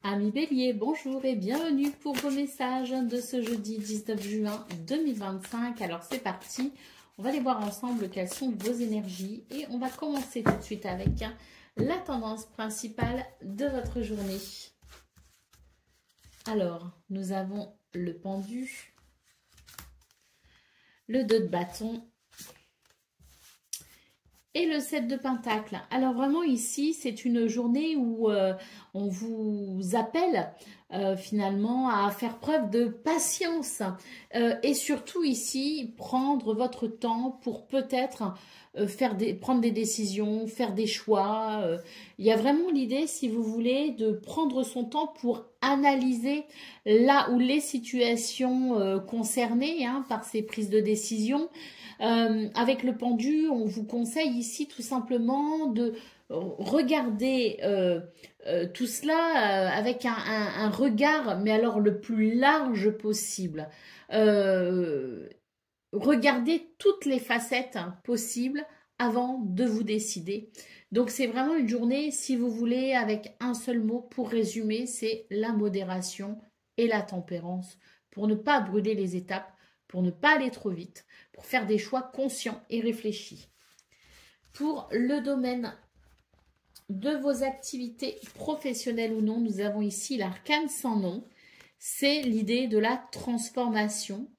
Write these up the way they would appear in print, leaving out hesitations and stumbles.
Amis Bélier, bonjour et bienvenue pour vos messages de ce jeudi 19 juin 2025. Alors c'est parti, on va aller voir ensemble quelles sont vos énergies et on va commencer tout de suite avec la tendance principale de votre journée. Alors, nous avons le pendu, le 2 de bâton et le 7 de pentacle. Alors vraiment ici, c'est une journée où on vous appelle finalement à faire preuve de patience et surtout ici, prendre votre temps pour peut-être prendre des décisions, faire des choix. Il y a vraiment l'idée, si vous voulez, de prendre son temps pour analyser là où les situations concernées par ces prises de décision. Avec le pendu, on vous conseille ici tout simplement de regarder tout cela avec un regard, mais alors le plus large possible. Regardez toutes les facettes possibles avant de vous décider. Donc c'est vraiment une journée, si vous voulez, avec un seul mot pour résumer, c'est la modération et la tempérance, pour ne pas brûler les étapes, pour ne pas aller trop vite, pour faire des choix conscients et réfléchis. Pour le domaine de vos activités professionnelles ou non, nous avons ici l'arcane sans nom. C'est l'idée de la transformation.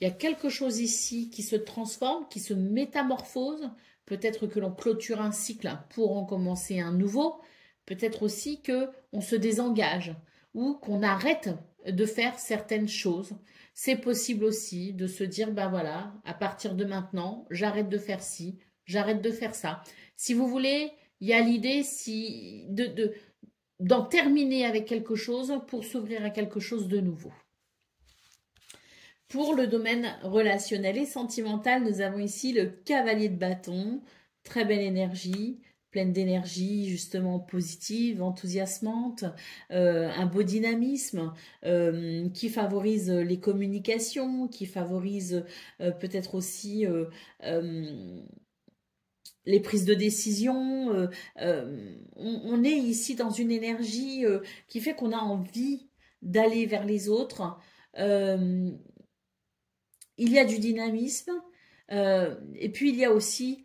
Il y a quelque chose ici qui se transforme, qui se métamorphose. Peut-être que l'on clôture un cycle pour en commencer un nouveau. Peut-être aussi qu'on se désengage ou qu'on arrête de faire certaines choses. C'est possible aussi de se dire, ben voilà, à partir de maintenant, j'arrête de faire ci, j'arrête de faire ça. Si vous voulez, il y a l'idée d'en terminer avec quelque chose pour s'ouvrir à quelque chose de nouveau. Pour le domaine relationnel et sentimental, nous avons ici le cavalier de bâton, très belle énergie, pleine d'énergie justement positive, enthousiasmante, un beau dynamisme qui favorise les communications, qui favorise peut-être aussi les prises de décision. On est ici dans une énergie qui fait qu'on a envie d'aller vers les autres. Il y a du dynamisme et puis il y a aussi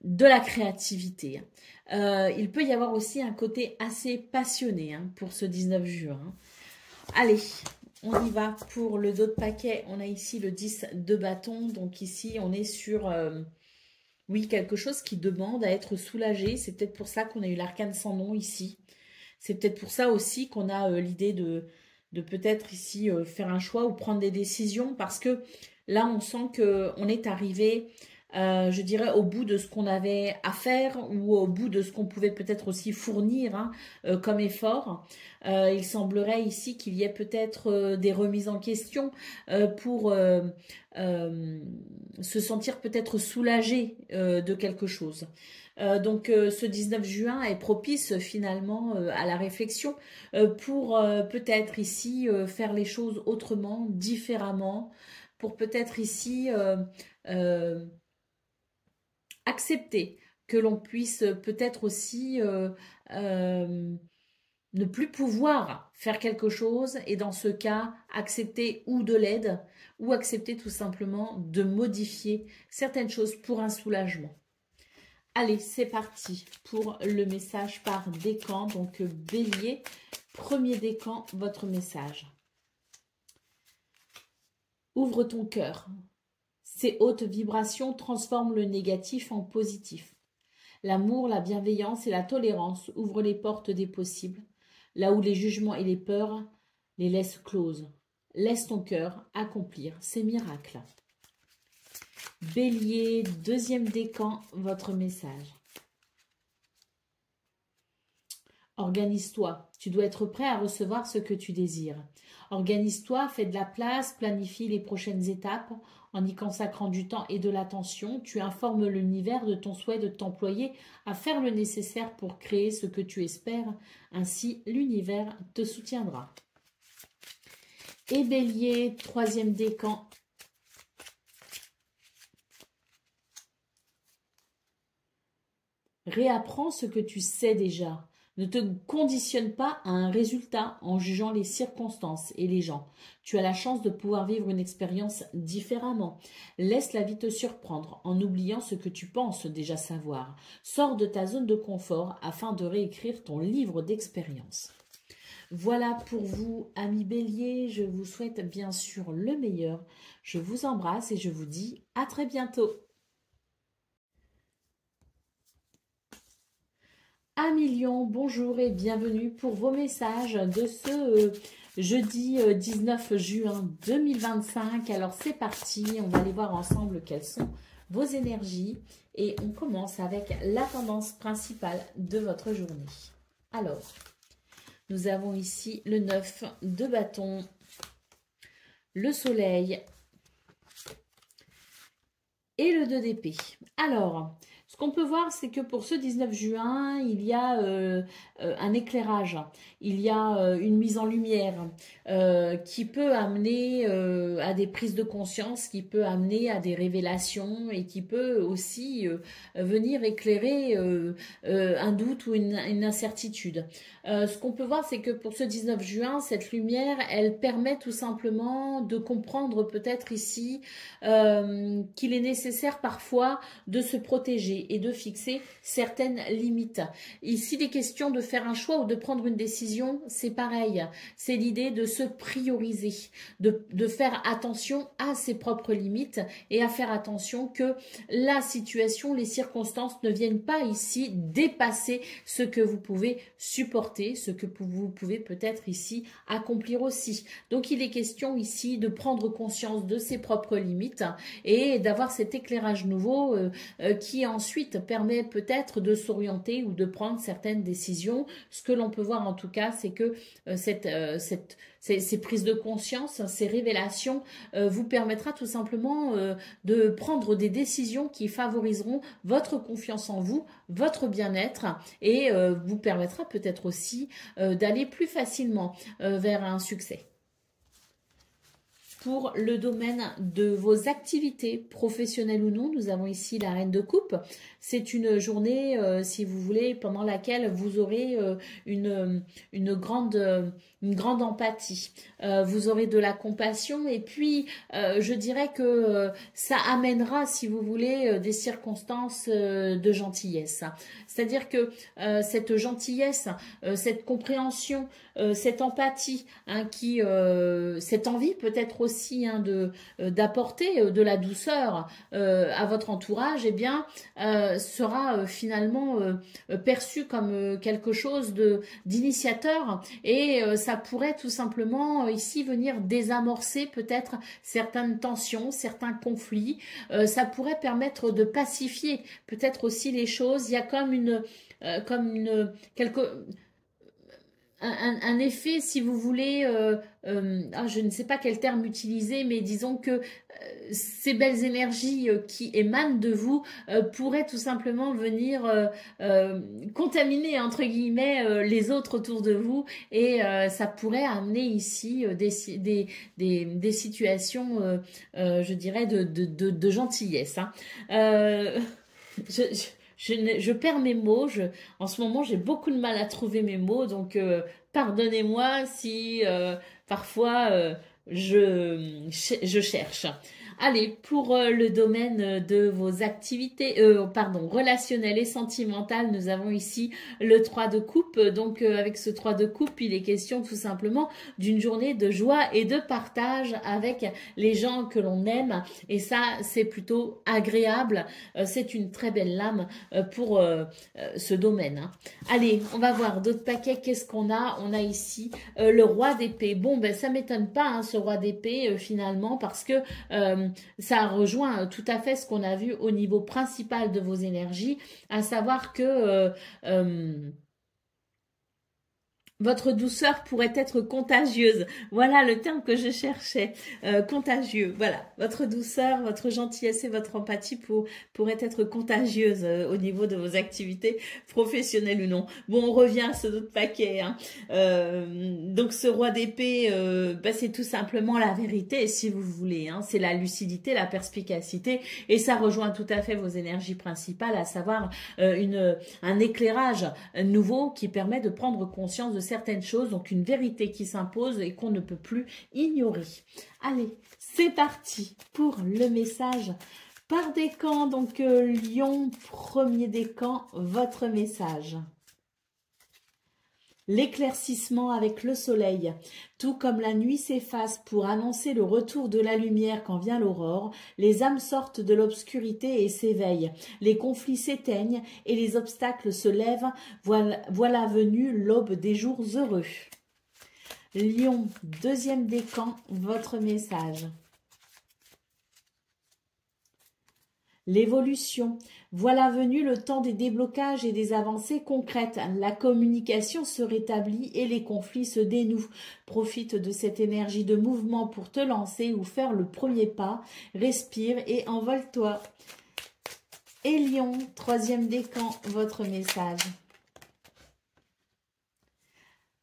de la créativité. Il peut y avoir aussi un côté assez passionné pour ce 19 juin. Allez, on y va pour le dos de paquet. On a ici le 10 de bâton. Donc ici, on est sur, oui, quelque chose qui demande à être soulagé. C'est peut-être pour ça qu'on a eu l'arcane sans nom ici. C'est peut-être pour ça aussi qu'on a l'idée de peut-être ici faire un choix ou prendre des décisions. Parce que là, on sent qu'on est arrivé, je dirais, au bout de ce qu'on avait à faire ou au bout de ce qu'on pouvait peut-être aussi fournir comme effort. Il semblerait ici qu'il y ait peut-être des remises en question pour se sentir peut-être soulagé de quelque chose. Donc ce 19 juin est propice finalement à la réflexion pour peut-être ici faire les choses autrement, différemment, pour peut-être ici accepter que l'on puisse peut-être aussi ne plus pouvoir faire quelque chose et dans ce cas accepter ou de l'aide ou accepter tout simplement de modifier certaines choses pour un soulagement. Allez, c'est parti pour le message par décan. Donc, Bélier, premier décan, votre message. Ouvre ton cœur. Ces hautes vibrations transforment le négatif en positif. L'amour, la bienveillance et la tolérance ouvrent les portes des possibles, là où les jugements et les peurs les laissent closes. Laisse ton cœur accomplir ses miracles. Bélier, deuxième décan, votre message. Organise-toi, tu dois être prêt à recevoir ce que tu désires. Organise-toi, fais de la place, planifie les prochaines étapes. En y consacrant du temps et de l'attention, tu informes l'univers de ton souhait de t'employer à faire le nécessaire pour créer ce que tu espères. Ainsi, l'univers te soutiendra. Et Bélier, troisième décan. Réapprends ce que tu sais déjà. Ne te conditionne pas à un résultat en jugeant les circonstances et les gens. Tu as la chance de pouvoir vivre une expérience différemment. Laisse la vie te surprendre en oubliant ce que tu penses déjà savoir. Sors de ta zone de confort afin de réécrire ton livre d'expérience. Voilà pour vous, amis Bélier. Je vous souhaite bien sûr le meilleur. Je vous embrasse et je vous dis à très bientôt. Amis Lion, bonjour et bienvenue pour vos messages de ce jeudi 19 juin 2025. Alors c'est parti, on va aller voir ensemble quelles sont vos énergies et on commence avec la tendance principale de votre journée. Alors, nous avons ici le 9 de bâton, le soleil et le 2 d'épée. Alors, ce qu'on peut voir, c'est que pour ce 19 juin, il y a un éclairage, il y a une mise en lumière qui peut amener à des prises de conscience, qui peut amener à des révélations et qui peut aussi venir éclairer un doute ou une incertitude. Ce qu'on peut voir, c'est que pour ce 19 juin, cette lumière, elle permet tout simplement de comprendre peut-être ici qu'il est nécessaire parfois de se protéger et de fixer certaines limites. Ici, des questions de faire un choix ou de prendre une décision, c'est pareil. C'est l'idée de se prioriser, de faire attention à ses propres limites et à faire attention que la situation, les circonstances ne viennent pas ici dépasser ce que vous pouvez supporter, ce que vous pouvez peut-être ici accomplir aussi. Donc, il est question ici de prendre conscience de ses propres limites et d'avoir cet éclairage nouveau qui ensuite permet peut-être de s'orienter ou de prendre certaines décisions. Ce que l'on peut voir en tout cas, c'est que ces prises de conscience, ces révélations vous permettra tout simplement de prendre des décisions qui favoriseront votre confiance en vous, votre bien-être et vous permettra peut-être aussi d'aller plus facilement vers un succès. Pour le domaine de vos activités professionnelles ou non, nous avons ici la Reine de Coupe. C'est une journée, si vous voulez, pendant laquelle vous aurez une grande empathie. Vous aurez de la compassion et puis je dirais que ça amènera, si vous voulez, des circonstances de gentillesse. C'est-à-dire que cette gentillesse, cette compréhension, cette empathie, hein, cette envie peut-être aussi d'apporter de la douceur à votre entourage, eh bien, sera finalement perçu comme quelque chose d'initiateur et ça pourrait tout simplement ici venir désamorcer peut-être certaines tensions, certains conflits. Ça pourrait permettre de pacifier peut-être aussi les choses. Il y a un effet, si vous voulez, je ne sais pas quel terme utiliser, mais disons que ces belles énergies qui émanent de vous pourraient tout simplement venir contaminer, entre guillemets, les autres autour de vous et ça pourrait amener ici des situations, je dirais, de gentillesse. Hein. Je perds mes mots. En ce moment, j'ai beaucoup de mal à trouver mes mots. Donc, pardonnez-moi si parfois je cherche. Allez, pour le domaine de vos activités, relationnelles et sentimentales, nous avons ici le 3 de coupe. Donc, avec ce 3 de coupe, il est question tout simplement d'une journée de joie et de partage avec les gens que l'on aime. Et ça, c'est plutôt agréable. C'est une très belle lame pour ce domaine. Hein. Allez, on va voir d'autres paquets. Qu'est-ce qu'on a? On a ici le roi d'épée. Bon, ben ça m'étonne pas, hein, ce roi d'épée, finalement, parce que ça rejoint tout à fait ce qu'on a vu au niveau principal de vos énergies, à savoir que Votre douceur pourrait être contagieuse. Voilà le terme que je cherchais. Contagieux. Voilà. Votre douceur, votre gentillesse et votre empathie pourraient être contagieuse au niveau de vos activités professionnelles ou non. Bon, on revient à ce autre paquet. Hein. Donc, ce roi d'épée, c'est tout simplement la vérité, si vous voulez. Hein. C'est la lucidité, la perspicacité. Et ça rejoint tout à fait vos énergies principales, à savoir un éclairage nouveau qui permet de prendre conscience de certaines choses, donc une vérité qui s'impose et qu'on ne peut plus ignorer. Allez, c'est parti pour le message par décan. Donc Lion, premier décan, votre message. L'éclaircissement avec le soleil. Tout comme la nuit s'efface pour annoncer le retour de la lumière quand vient l'aurore, les âmes sortent de l'obscurité et s'éveillent. Les conflits s'éteignent et les obstacles se lèvent. Voilà venue l'aube des jours heureux. Lion, deuxième décan, votre message. L'évolution. Voilà venu le temps des déblocages et des avancées concrètes. La communication se rétablit et les conflits se dénouent. Profite de cette énergie de mouvement pour te lancer ou faire le premier pas. Respire et envole-toi. Et Lion, troisième décan, votre message.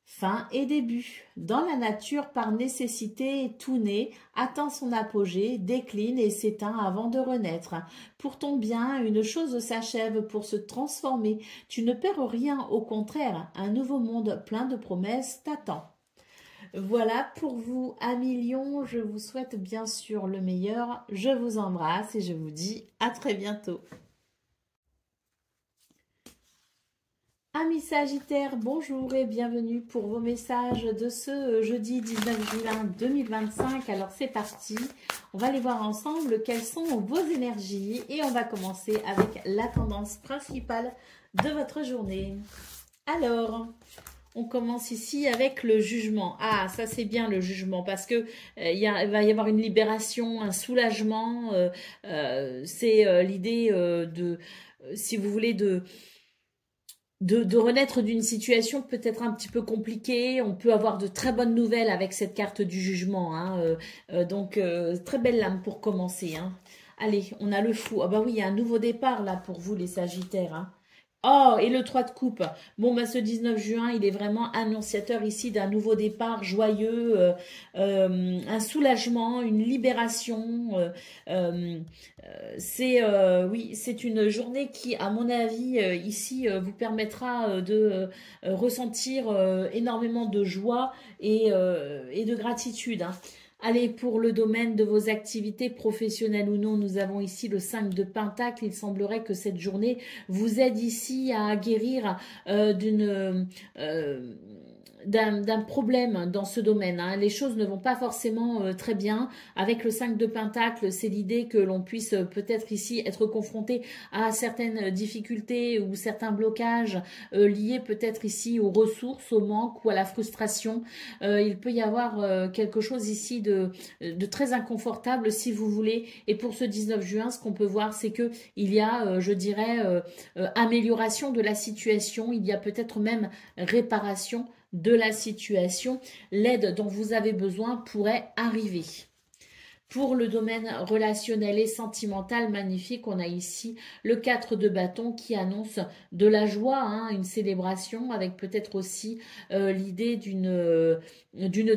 Fin et début. Dans la nature, par nécessité, tout naît, atteint son apogée, décline et s'éteint avant de renaître. Pour ton bien, une chose s'achève pour se transformer. Tu ne perds rien, au contraire, un nouveau monde plein de promesses t'attend. Voilà pour vous, amis Lions. Je vous souhaite bien sûr le meilleur. Je vous embrasse et je vous dis à très bientôt. Amis Sagittaires, bonjour et bienvenue pour vos messages de ce jeudi 19 juin 2025. Alors c'est parti, on va aller voir ensemble quelles sont vos énergies et on va commencer avec la tendance principale de votre journée. Alors, on commence ici avec le jugement. Ah, ça c'est bien le jugement parce que il va y avoir une libération, un soulagement. C'est l'idée si vous voulez, de renaître d'une situation peut-être un petit peu compliquée. On peut avoir de très bonnes nouvelles avec cette carte du jugement. Hein. Donc, très belle lame pour commencer. Hein. Allez, on a le fou. Ah bah oui, il y a un nouveau départ là pour vous les Sagittaires. Hein. Oh, et le 3 de coupe. Bon, bah, ce 19 juin, il est vraiment annonciateur ici d'un nouveau départ joyeux, un soulagement, une libération. Oui, c'est une journée qui, à mon avis, ici, vous permettra de ressentir énormément de joie et de gratitude. Hein. Allez, pour le domaine de vos activités professionnelles ou non, nous avons ici le 5 de Pentacle. Il semblerait que cette journée vous aide ici à guérir d'un problème dans ce domaine. Hein. Les choses ne vont pas forcément très bien. Avec le 5 de Pentacle, c'est l'idée que l'on puisse peut-être ici être confronté à certaines difficultés ou certains blocages liés peut-être ici aux ressources, au manque ou à la frustration. Il peut y avoir quelque chose ici de très inconfortable si vous voulez. Et pour ce 19 juin, ce qu'on peut voir, c'est que il y a, je dirais, amélioration de la situation. Il y a peut-être même réparation de la situation. L'aide dont vous avez besoin pourrait arriver. Pour le domaine relationnel et sentimental, magnifique, on a ici le 4 de bâton qui annonce de la joie, hein, une célébration avec peut-être aussi l'idée d'une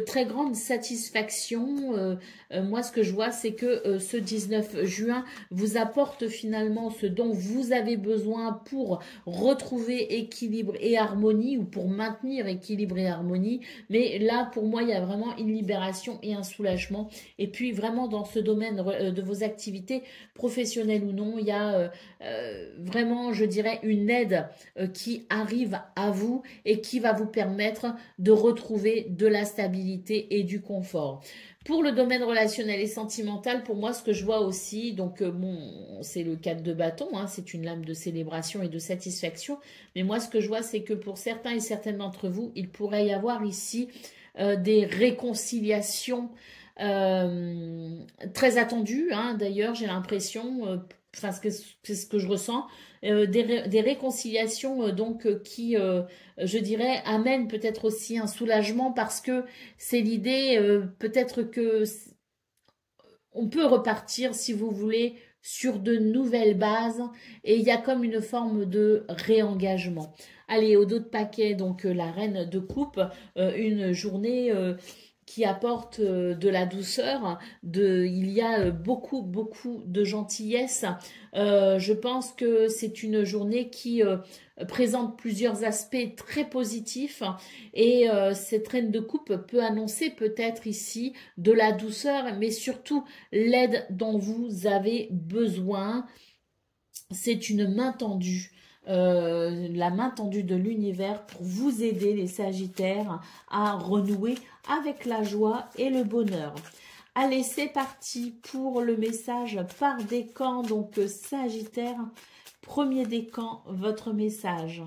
très grande satisfaction. Moi, ce que je vois, c'est que ce 19 juin vous apporte finalement ce dont vous avez besoin pour retrouver équilibre et harmonie ou pour maintenir équilibre et harmonie. Mais là, pour moi, il y a vraiment une libération et un soulagement. Et puis, vraiment, dans ce domaine de vos activités professionnelles ou non, il y a vraiment, je dirais, une aide qui arrive à vous et qui va vous permettre de retrouver de la stabilité et du confort. Pour le domaine relationnel et sentimental, pour moi, ce que je vois aussi, donc bon, c'est le 4 de bâton, hein, c'est une lame de célébration et de satisfaction, mais moi, ce que je vois, c'est que pour certains et certaines d'entre vous, il pourrait y avoir ici des réconciliations très attendues, hein, d'ailleurs, j'ai l'impression, enfin c'est ce que je ressens, des réconciliations qui, je dirais, amènent peut-être aussi un soulagement parce que c'est l'idée, peut-être que on peut repartir, si vous voulez, sur de nouvelles bases et il y a comme une forme de réengagement. Allez, au dos de paquet, donc la reine de coupe, une journée qui apporte de la douceur, il y a beaucoup de gentillesse. Je pense que c'est une journée qui présente plusieurs aspects très positifs et cette reine de coupe peut annoncer peut-être ici de la douceur, mais surtout l'aide dont vous avez besoin. C'est une main tendue, la main tendue de l'univers pour vous aider, les Sagittaires, à renouer avec la joie et le bonheur. Allez, c'est parti pour le message par décan, donc Sagittaire, premier décan, votre message.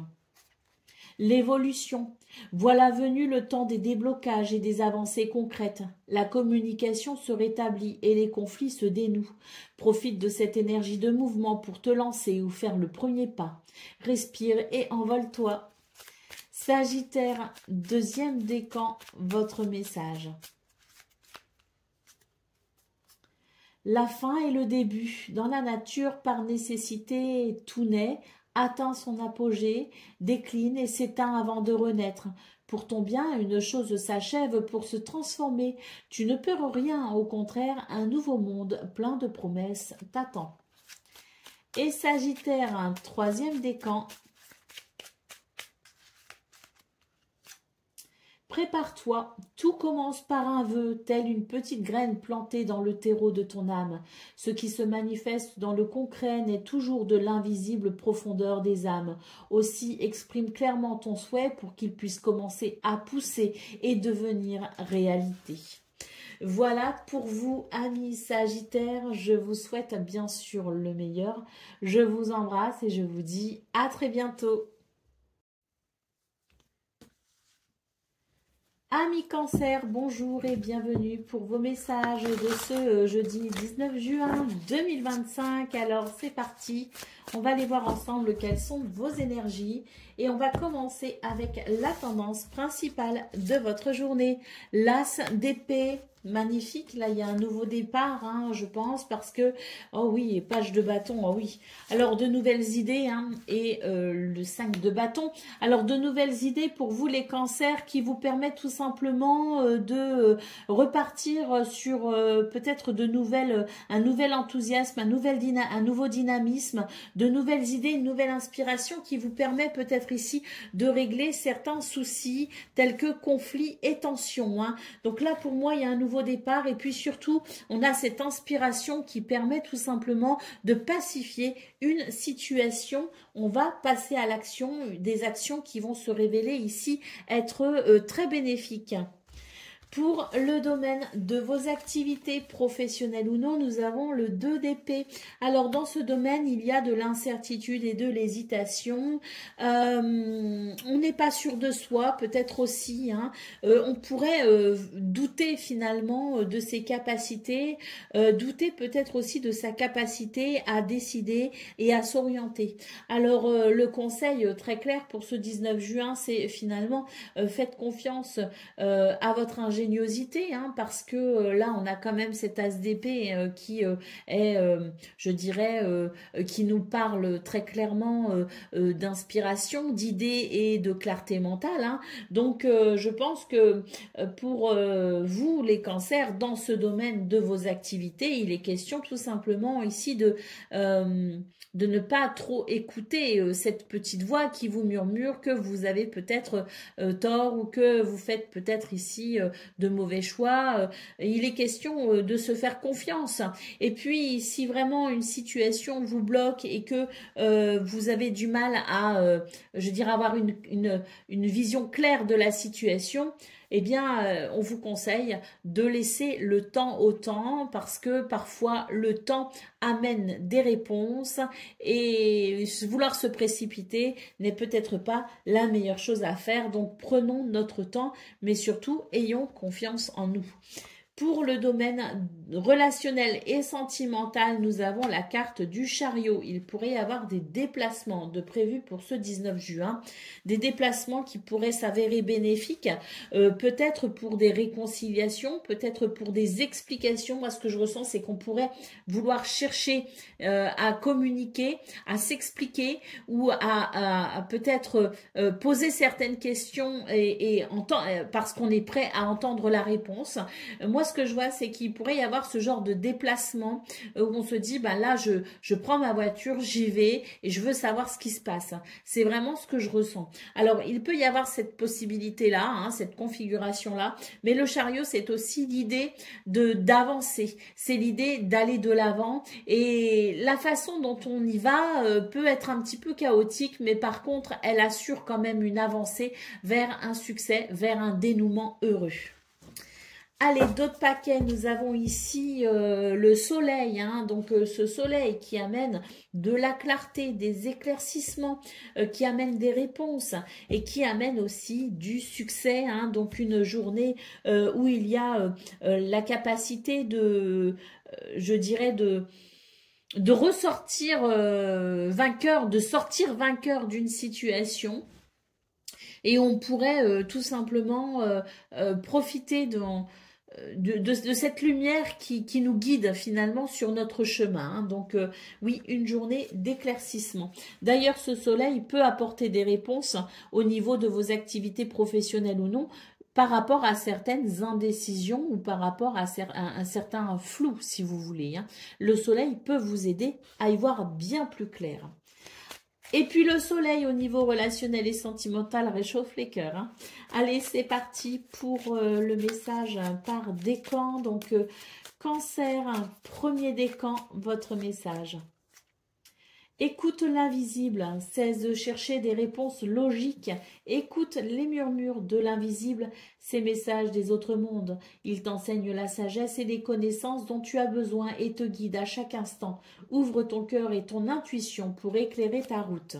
L'évolution. Voilà venu le temps des déblocages et des avancées concrètes. La communication se rétablit et les conflits se dénouent. Profite de cette énergie de mouvement pour te lancer ou faire le premier pas. Respire et envole-toi. Sagittaire, deuxième décan, votre message. La fin et le début. Dans la nature, par nécessité, tout naît, atteint son apogée, décline et s'éteint avant de renaître. Pour ton bien, une chose s'achève pour se transformer. Tu ne perds rien, au contraire, un nouveau monde plein de promesses t'attend. Et Sagittaire, un troisième décan. Prépare-toi, tout commence par un vœu, telle une petite graine plantée dans le terreau de ton âme. Ce qui se manifeste dans le concret n'est toujours de l'invisible profondeur des âmes. Aussi, exprime clairement ton souhait pour qu'il puisse commencer à pousser et devenir réalité. Voilà pour vous, amis Sagittaires. Je vous souhaite bien sûr le meilleur. Je vous embrasse et je vous dis à très bientôt. Amis Cancer, bonjour et bienvenue pour vos messages de ce jeudi 19 juin 2025. Alors c'est parti, on va aller voir ensemble quelles sont vos énergies et on va commencer avec la tendance principale de votre journée. L'As d'épée, magnifique, là il y a un nouveau départ, hein, je pense, parce que, oh oui, page de bâton, oh oui. Alors de nouvelles idées, hein, et le 5 de bâton. Alors de nouvelles idées pour vous les cancers qui vous permettent tout simplement de repartir sur peut-être un nouvel enthousiasme, un nouveau dynamisme, de nouvelles idées, une nouvelle inspiration qui vous permet peut-être ici de régler certains soucis tels que conflits et tensions, hein. Donc là pour moi il y a un nouveau départ et puis surtout on a cette inspiration qui permet tout simplement de pacifier une situation. On va passer à l'action, des actions qui vont se révéler ici être très bénéfiques. Pour le domaine de vos activités professionnelles ou non, nous avons le 2 d'épée. Alors dans ce domaine, il y a de l'incertitude et de l'hésitation. On n'est pas sûr de soi, peut-être aussi, hein. On pourrait douter finalement de ses capacités, douter peut-être aussi de sa capacité à décider et à s'orienter. Alors le conseil très clair pour ce 19 juin, c'est finalement faites confiance à votre ingéniosité, hein, parce que là on a quand même cet as d'épée qui est, je dirais, qui nous parle très clairement d'inspiration, d'idées et de clarté mentale, hein. Donc je pense que pour vous les cancers, dans ce domaine de vos activités, il est question tout simplement ici de ne pas trop écouter cette petite voix qui vous murmure que vous avez peut-être tort ou que vous faites peut-être ici de mauvais choix. Il est question de se faire confiance. Et puis, si vraiment une situation vous bloque et que vous avez du mal à, je dirais, avoir une vision claire de la situation, eh bien, on vous conseille de laisser le temps au temps parce que parfois le temps amène des réponses et vouloir se précipiter n'est peut-être pas la meilleure chose à faire. Donc, prenons notre temps, mais surtout, ayons confiance en nous. Pour le domaine relationnel et sentimental, nous avons la carte du chariot. Il pourrait y avoir des déplacements de prévus pour ce 19 juin, des déplacements qui pourraient s'avérer bénéfiques, peut-être pour des réconciliations, peut-être pour des explications. Moi, ce que je ressens, c'est qu'on pourrait vouloir chercher à communiquer, à s'expliquer ou à peut-être poser certaines questions parce qu'on est prêt à entendre la réponse. Moi, ce que je vois, c'est qu'il pourrait y avoir ce genre de déplacement où on se dit, bah là, je prends ma voiture, j'y vais et je veux savoir ce qui se passe. C'est vraiment ce que je ressens. Alors, il peut y avoir cette possibilité-là, hein, cette configuration-là, mais le chariot, c'est aussi l'idée d'avancer. C'est l'idée d'aller de l'avant et la façon dont on y va peut être un petit peu chaotique, mais par contre, elle assure quand même une avancée vers un succès, vers un dénouement heureux. Allez, d'autres paquets, nous avons ici le soleil, hein, donc ce soleil qui amène de la clarté, des éclaircissements, qui amène des réponses et qui amène aussi du succès, hein, donc une journée où il y a la capacité je dirais, de ressortir vainqueur, de sortir vainqueur d'une situation. Et on pourrait tout simplement profiter de cette lumière qui nous guide finalement sur notre chemin. Hein. Donc oui, une journée d'éclaircissement. D'ailleurs, ce soleil peut apporter des réponses au niveau de vos activités professionnelles ou non, par rapport à certaines indécisions ou par rapport à un certain flou, si vous voulez. Hein. Le soleil peut vous aider à y voir bien plus clair. Et puis le soleil au niveau relationnel et sentimental réchauffe les cœurs. Hein. Allez, c'est parti pour le message par décan. Donc, cancer, premier décan, votre message. Écoute l'invisible, cesse de chercher des réponses logiques. Écoute les murmures de l'invisible, ces messages des autres mondes. Ils t'enseignent la sagesse et les connaissances dont tu as besoin et te guident à chaque instant. Ouvre ton cœur et ton intuition pour éclairer ta route.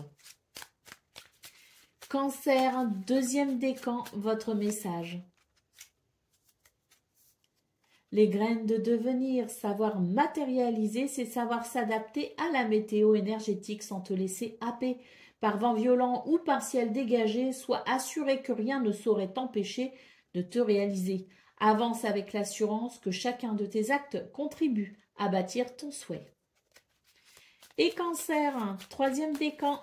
Cancer, deuxième décan, votre message. Les graines de devenir, savoir matérialiser, c'est savoir s'adapter à la météo énergétique sans te laisser happer. Par vent violent ou par ciel dégagé, sois assuré que rien ne saurait t'empêcher de te réaliser. Avance avec l'assurance que chacun de tes actes contribue à bâtir ton souhait. Et cancer, troisième décan.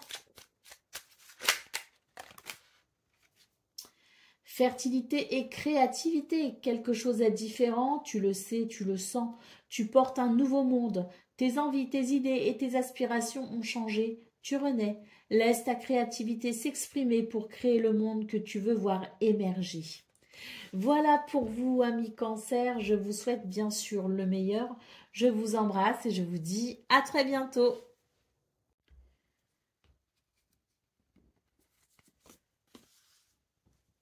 Fertilité et créativité, quelque chose est différent, tu le sais, tu le sens, tu portes un nouveau monde, tes envies, tes idées et tes aspirations ont changé, tu renais, laisse ta créativité s'exprimer pour créer le monde que tu veux voir émerger. Voilà pour vous, amis Cancer, je vous souhaite bien sûr le meilleur, je vous embrasse et je vous dis à très bientôt.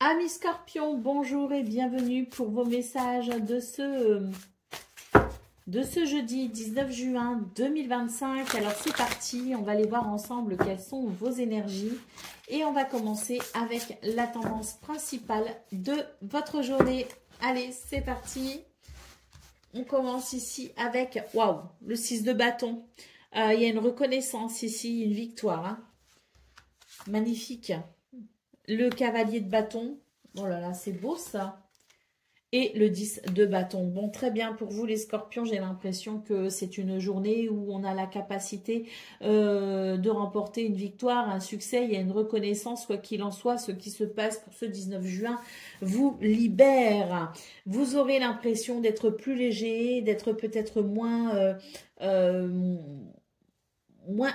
Amis Scorpions, bonjour et bienvenue pour vos messages de ce jeudi 19 juin 2025. Alors c'est parti, on va aller voir ensemble quelles sont vos énergies. Et on va commencer avec la tendance principale de votre journée. Allez, c'est parti. On commence ici avec, waouh, le 6 de bâton. Il y a une reconnaissance ici, une victoire. Hein. Magnifique. Le cavalier de bâton. Oh là là, c'est beau ça. Et le 10 de bâton. Bon, très bien pour vous les scorpions. J'ai l'impression que c'est une journée où on a la capacité de remporter une victoire, un succès. Il y a une reconnaissance, quoi qu'il en soit. Ce qui se passe pour ce 19 juin vous libère. Vous aurez l'impression d'être plus léger, d'être peut-être moins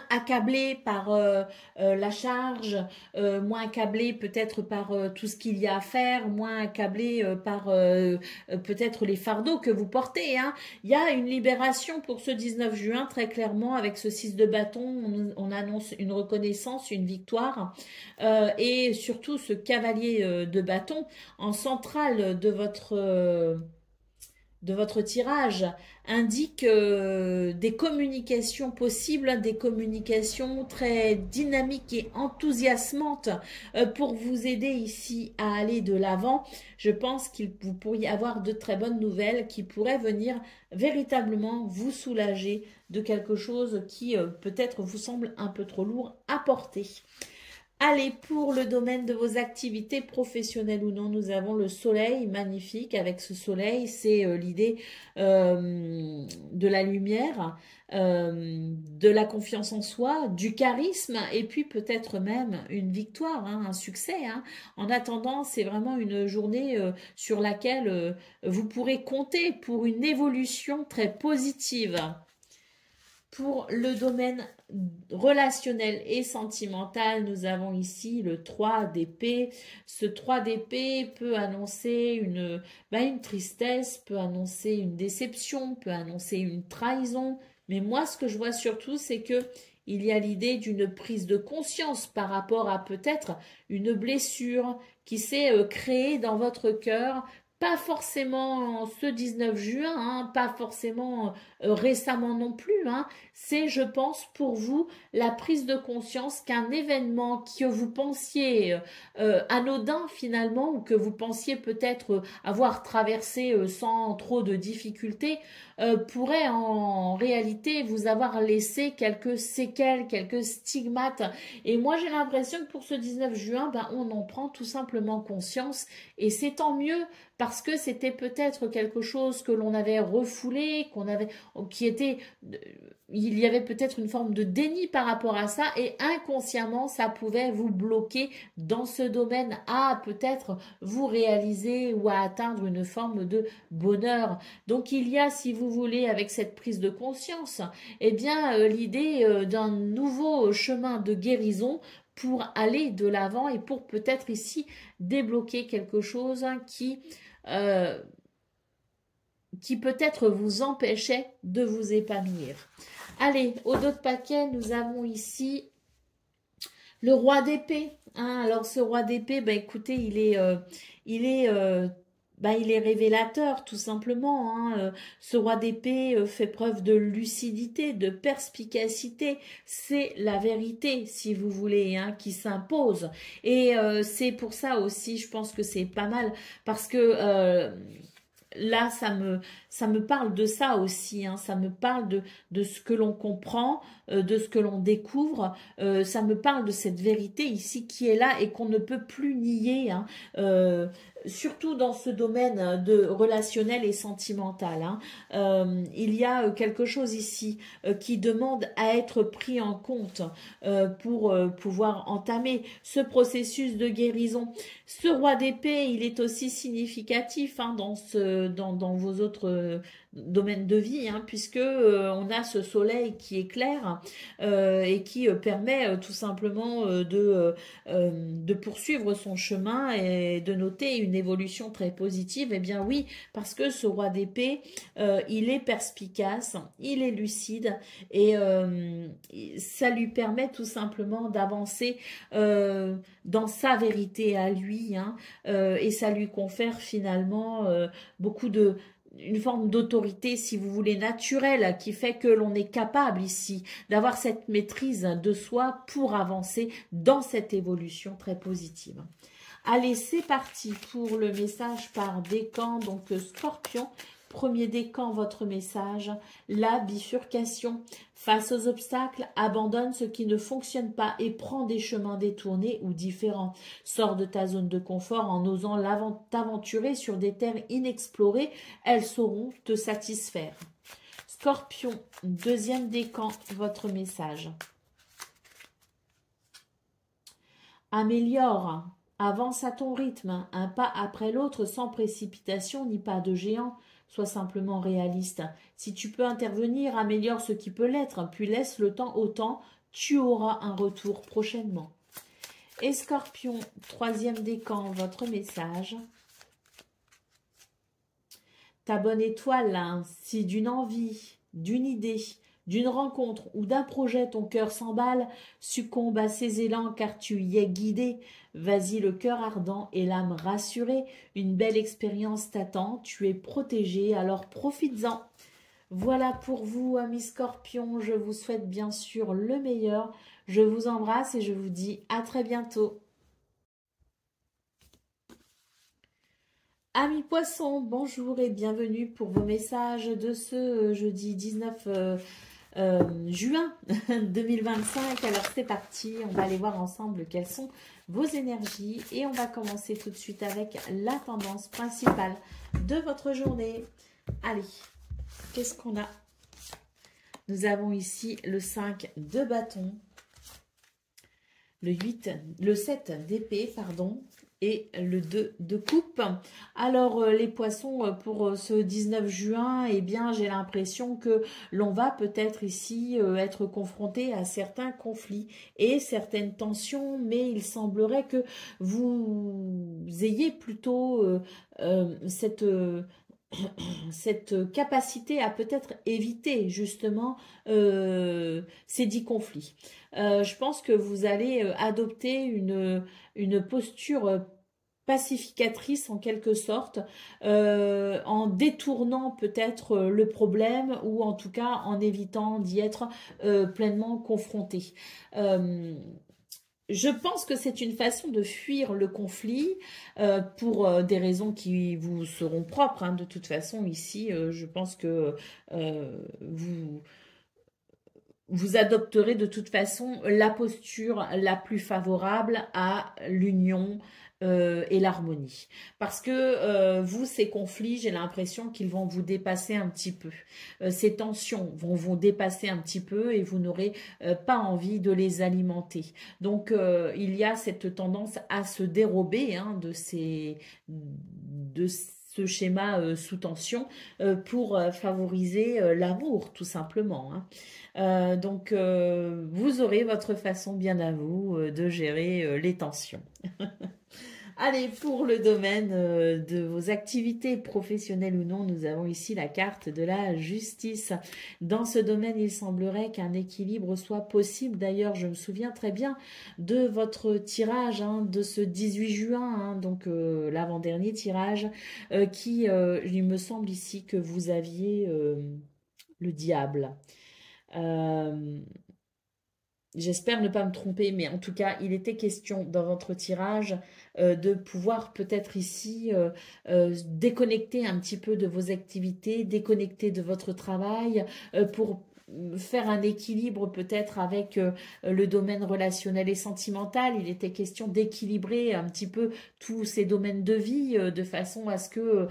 accablé par la charge, moins accablé peut-être par tout ce qu'il y a à faire, moins accablé par peut-être les fardeaux que vous portez. Hein. Il y a une libération pour ce 19 juin, très clairement, avec ce 6 de bâton, on annonce une reconnaissance, une victoire, et surtout ce cavalier de bâton en centrale de votre de votre tirage indique des communications possibles, des communications très dynamiques et enthousiasmantes pour vous aider ici à aller de l'avant. Je pense que vous pourriez avoir de très bonnes nouvelles qui pourraient venir véritablement vous soulager de quelque chose qui peut-être vous semble un peu trop lourd à porter. Allez, pour le domaine de vos activités professionnelles ou non, nous avons le soleil magnifique. Avec ce soleil, c'est l'idée de la lumière, de la confiance en soi, du charisme et puis peut-être même une victoire, hein, un succès, hein. En attendant, c'est vraiment une journée sur laquelle vous pourrez compter pour une évolution très positive. Pour le domaine relationnel et sentimental, nous avons ici le 3 d'épée. Ce 3 d'épée peut annoncer une tristesse, peut annoncer une déception, peut annoncer une trahison. Mais moi, ce que je vois surtout, c'est que il y a l'idée d'une prise de conscience par rapport à peut-être une blessure qui s'est créée dans votre cœur. Pas forcément ce 19 juin, hein, pas forcément récemment non plus, hein. C'est, je pense, pour vous, la prise de conscience qu'un événement que vous pensiez anodin finalement, ou que vous pensiez peut-être avoir traversé sans trop de difficultés, pourrait en réalité vous avoir laissé quelques séquelles, quelques stigmates. Et moi, j'ai l'impression que pour ce 19 juin, on en prend tout simplement conscience, et c'est tant mieux, parce que c'était peut-être quelque chose que l'on avait refoulé, il y avait peut-être une forme de déni par rapport à ça, et inconsciemment, ça pouvait vous bloquer dans ce domaine à peut-être vous réaliser ou à atteindre une forme de bonheur. Donc il y a, si vous voulez, avec cette prise de conscience, l'idée d'un nouveau chemin de guérison pour aller de l'avant et pour peut-être ici débloquer quelque chose euh, qui peut-être vous empêchait de vous épanouir. Allez, au dos de paquet, nous avons ici le roi d'épée. Hein. Alors ce roi d'épée, écoutez, il est révélateur tout simplement. Hein. Ce roi d'épée fait preuve de lucidité, de perspicacité. C'est la vérité, si vous voulez, hein, qui s'impose. Et c'est pour ça aussi, je pense que c'est pas mal, parce que là, ça me parle de ça aussi, hein. Ça me parle de ce que l'on comprend, de ce que l'on découvre. Ça me parle de cette vérité ici qui est là et qu'on ne peut plus nier, hein. Surtout dans ce domaine de relationnel et sentimental, hein. Il y a quelque chose ici qui demande à être pris en compte pour pouvoir entamer ce processus de guérison. Ce roi d'épée, il est aussi significatif, hein, dans vos autres domaines de vie, hein, puisque on a ce soleil qui éclaire et qui permet tout simplement de poursuivre son chemin et de noter une évolution très positive. Eh bien oui, parce que ce roi d'épée, il est perspicace, il est lucide et ça lui permet tout simplement d'avancer dans sa vérité à lui, hein, et ça lui confère finalement une forme d'autorité, si vous voulez, naturelle, qui fait que l'on est capable ici d'avoir cette maîtrise de soi pour avancer dans cette évolution très positive. Allez, c'est parti pour le message par décan, donc Scorpion. Premier décan, votre message, la bifurcation. Face aux obstacles, abandonne ce qui ne fonctionne pas et prends des chemins détournés ou différents. Sors de ta zone de confort en osant t'aventurer sur des terres inexplorées. Elles sauront te satisfaire. Scorpion, deuxième décan, votre message. Améliore, avance à ton rythme, un pas après l'autre sans précipitation ni pas de géant. Sois simplement réaliste. Si tu peux intervenir, améliore ce qui peut l'être, puis laisse le temps au temps. Tu auras un retour prochainement. Et Scorpion, troisième décan, votre message. Ta bonne étoile, hein, si d'une envie, d'une idée, d'une rencontre ou d'un projet, ton cœur s'emballe, succombe à ses élans car tu y es guidé. Vas-y le cœur ardent et l'âme rassurée, une belle expérience t'attend, tu es protégé, alors profites-en. Voilà pour vous, amis Scorpions, je vous souhaite bien sûr le meilleur. Je vous embrasse et je vous dis à très bientôt. Amis Poissons, bonjour et bienvenue pour vos messages de ce jeudi 19 juin 2025. Alors c'est parti, on va aller voir ensemble quelles sont vos énergies et on va commencer tout de suite avec la tendance principale de votre journée. Allez, qu'est-ce qu'on a? Nous avons ici le 5 de bâton, le 7 d'épée, pardon, et le 2 de coupe. Alors les poissons, pour ce 19 juin, eh bien j'ai l'impression que l'on va peut-être ici être confronté à certains conflits et certaines tensions, mais il semblerait que vous ayez plutôt cette capacité à peut-être éviter justement ces 10 conflits. Je pense que vous allez adopter une posture pacificatrice en quelque sorte, en détournant peut-être le problème ou en tout cas en évitant d'y être pleinement confronté. Je pense que c'est une façon de fuir le conflit pour des raisons qui vous seront propres. Hein. De toute façon, ici, je pense que vous adopterez de toute façon la posture la plus favorable à l'union et l'harmonie. Parce que vous, ces conflits, j'ai l'impression qu'ils vont vous dépasser un petit peu. Ces tensions vont vous dépasser un petit peu et vous n'aurez pas envie de les alimenter. Donc, il y a cette tendance à se dérober hein, de ce schéma sous tension pour favoriser l'amour, tout simplement. Hein. Donc, vous aurez votre façon bien à vous de gérer les tensions. Allez, pour le domaine de vos activités professionnelles ou non, nous avons ici la carte de la justice. Dans ce domaine, il semblerait qu'un équilibre soit possible. D'ailleurs, je me souviens très bien de votre tirage hein, de ce 18 juin, hein, donc l'avant-dernier tirage, il me semble ici que vous aviez le diable. J'espère ne pas me tromper, mais en tout cas, il était question dans votre tirage de pouvoir peut-être ici déconnecter un petit peu de vos activités, déconnecter de votre travail pour faire un équilibre peut-être avec le domaine relationnel et sentimental. Il était question d'équilibrer un petit peu tous ces domaines de vie de façon à ce que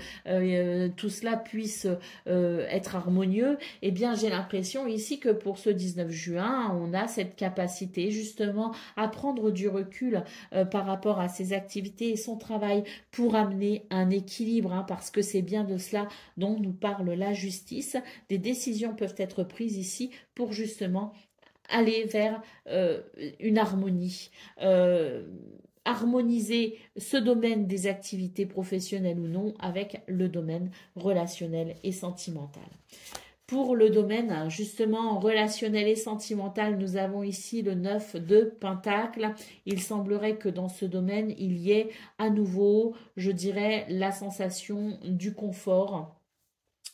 tout cela puisse être harmonieux. Eh bien, j'ai l'impression ici que pour ce 19 juin, on a cette capacité justement à prendre du recul par rapport à ses activités et son travail pour amener un équilibre, hein, parce que c'est bien de cela dont nous parle la justice. Des décisions peuvent être prises ici pour justement aller vers une harmonie. Harmoniser ce domaine des activités professionnelles ou non avec le domaine relationnel et sentimental. Pour le domaine justement relationnel et sentimental, nous avons ici le 9 de Pentacle. Il semblerait que dans ce domaine, il y ait à nouveau, je dirais, la sensation du confort,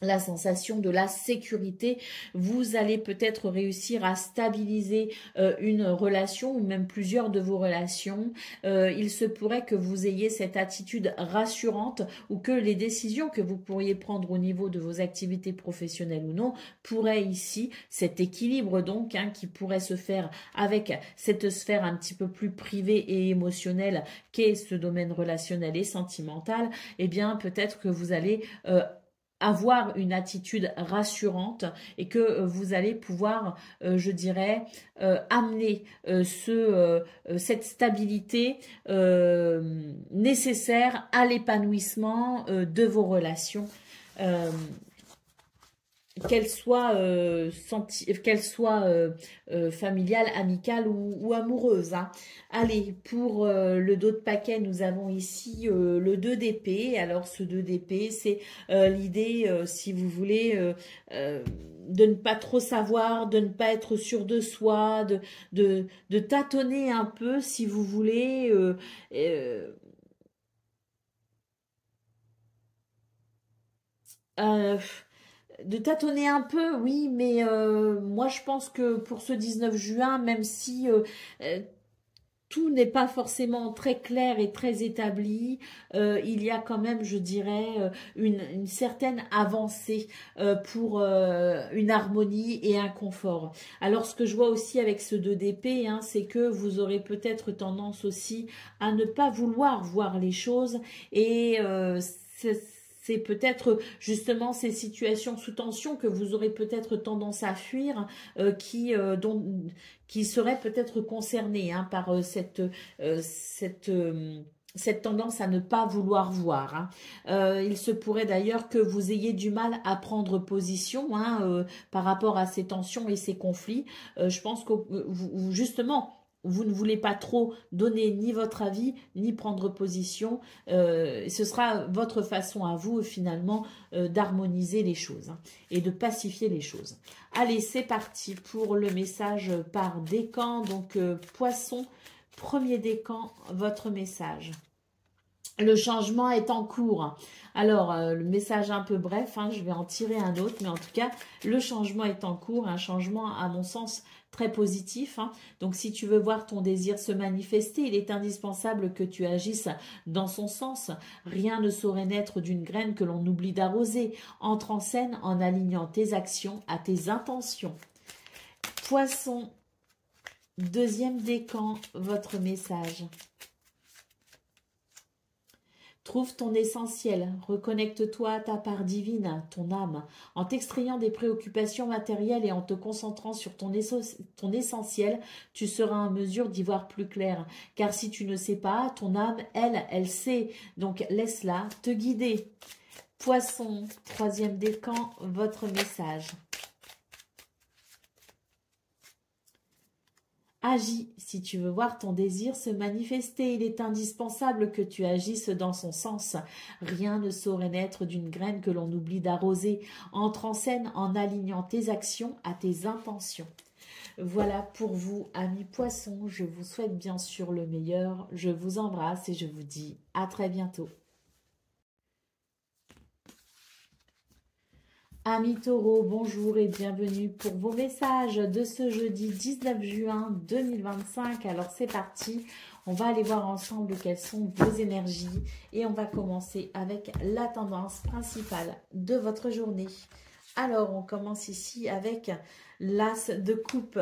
la sensation de la sécurité. Vous allez peut-être réussir à stabiliser une relation ou même plusieurs de vos relations. Il se pourrait que vous ayez cette attitude rassurante ou que les décisions que vous pourriez prendre au niveau de vos activités professionnelles ou non pourraient ici, cet équilibre donc hein, qui pourrait se faire avec cette sphère un petit peu plus privée et émotionnelle qu'est ce domaine relationnel et sentimental, eh bien peut-être que vous allez avoir une attitude rassurante et que vous allez pouvoir, je dirais, amener cette stabilité nécessaire à l'épanouissement de vos relations. qu'elle soit familiale, amicale ou amoureuse, hein. Allez, pour le dos de paquet, nous avons ici le 2 d'épée. Alors, ce 2 d'épée, c'est l'idée, si vous voulez, de ne pas trop savoir, de ne pas être sûr de soi, de tâtonner un peu, si vous voulez. Euh, euh, De tâtonner un peu, oui, mais moi je pense que pour ce 19 juin, même si euh, tout n'est pas forcément très clair et très établi, il y a quand même, je dirais, une certaine avancée pour une harmonie et un confort. Alors ce que je vois aussi avec ce 2 d'épée, hein, c'est que vous aurez peut-être tendance aussi à ne pas vouloir voir les choses et c'est peut-être justement ces situations sous tension que vous aurez peut-être tendance à fuir, qui seraient peut-être concernées, hein, par cette tendance à ne pas vouloir voir, hein. Il se pourrait d'ailleurs que vous ayez du mal à prendre position, hein, par rapport à ces tensions et ces conflits. Je pense que justement, vous ne voulez pas trop donner ni votre avis, ni prendre position. Ce sera votre façon à vous, finalement, d'harmoniser les choses, hein, et de pacifier les choses. Allez, c'est parti pour le message par décan. Donc, poisson, premier décan, votre message. Le changement est en cours. Alors, le message un peu bref, hein, je vais en tirer un autre, mais en tout cas, le changement est en cours, un changement à mon sens très positif, hein. Donc, si tu veux voir ton désir se manifester, il est indispensable que tu agisses dans son sens. Rien ne saurait naître d'une graine que l'on oublie d'arroser. Entre en scène en alignant tes actions à tes intentions. Poisson, deuxième décan, votre message. Trouve ton essentiel, reconnecte-toi à ta part divine, ton âme. En t'extrayant des préoccupations matérielles et en te concentrant sur ton essentiel, tu seras en mesure d'y voir plus clair. Car si tu ne sais pas, ton âme, elle sait. Donc laisse-la te guider. Poisson, troisième décan, votre message. Agis si tu veux voir ton désir se manifester. Il est indispensable que tu agisses dans son sens. Rien ne saurait naître d'une graine que l'on oublie d'arroser. Entre en scène en alignant tes actions à tes intentions. Voilà pour vous, amis poissons. Je vous souhaite bien sûr le meilleur. Je vous embrasse et je vous dis à très bientôt. Amis taureaux, bonjour et bienvenue pour vos messages de ce jeudi 19 juin 2025. Alors c'est parti, on va aller voir ensemble quelles sont vos énergies et on va commencer avec la tendance principale de votre journée. Alors on commence ici avec l'as de coupe.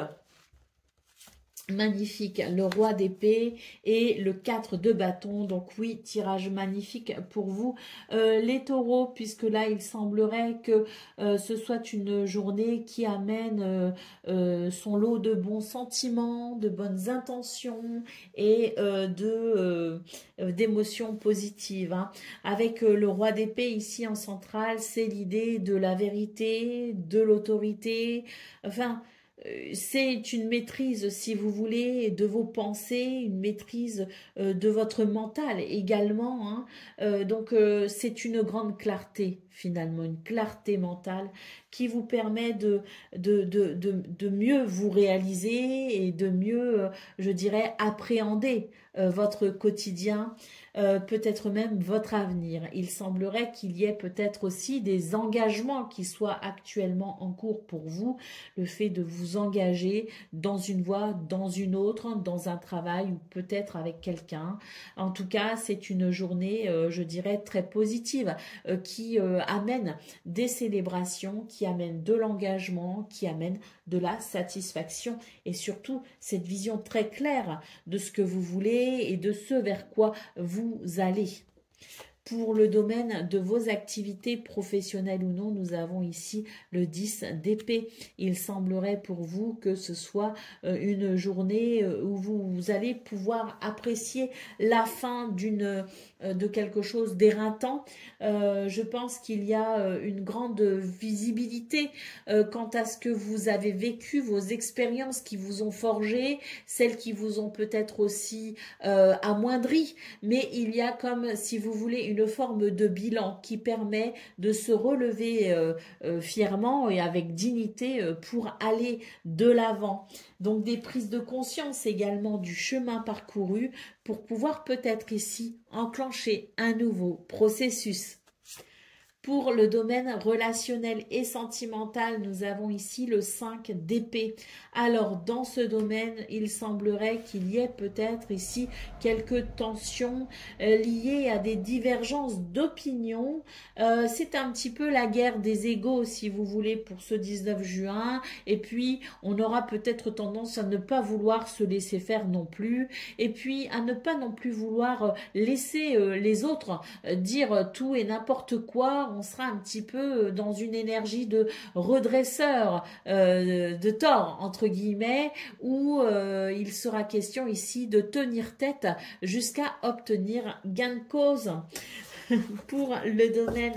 Magnifique, le roi d'épée et le 4 de bâton. Donc oui, tirage magnifique pour vous, les taureaux, puisque là il semblerait que ce soit une journée qui amène son lot de bons sentiments, de bonnes intentions et d'émotions positives, hein. Avec le roi d'épée ici en centrale, c'est l'idée de la vérité, de l'autorité, enfin c'est une maîtrise, si vous voulez, de vos pensées, une maîtrise de votre mental également, hein. Donc, c'est une grande clarté, finalement, une clarté mentale qui vous permet de mieux vous réaliser et de mieux, je dirais, appréhender votre quotidien, peut-être même votre avenir. Il semblerait qu'il y ait peut-être aussi des engagements qui soient actuellement en cours pour vous, le fait de vous engager dans une voie, dans une autre, dans un travail ou peut-être avec quelqu'un. En tout cas, c'est une journée, je dirais, très positive, qui amène des célébrations, qui amène de l'engagement, qui amène de la satisfaction et surtout cette vision très claire de ce que vous voulez et de ce vers quoi vous allez. Pour le domaine de vos activités professionnelles ou non, nous avons ici le 10 d'épée. Il semblerait pour vous que ce soit une journée où vous allez pouvoir apprécier la fin de quelque chose d'éreintant. Je pense qu'il y a une grande visibilité quant à ce que vous avez vécu, vos expériences qui vous ont forgé, celles qui vous ont peut-être aussi amoindri, mais il y a comme, si vous voulez, une forme de bilan qui permet de se relever fièrement et avec dignité pour aller de l'avant. Donc des prises de conscience également du chemin parcouru pour pouvoir peut-être ici enclencher un nouveau processus. Pour le domaine relationnel et sentimental, nous avons ici le 5 d'épée. Alors, dans ce domaine, il semblerait qu'il y ait peut-être ici quelques tensions liées à des divergences d'opinion. C'est un petit peu la guerre des égos, si vous voulez, pour ce 19 juin. Et puis, on aura peut-être tendance à ne pas vouloir se laisser faire non plus. Et puis, à ne pas non plus vouloir laisser les autres dire tout et n'importe quoi. On sera un petit peu dans une énergie de redresseur de tort, entre guillemets, où il sera question ici de tenir tête jusqu'à obtenir gain de cause. Pour le domaine,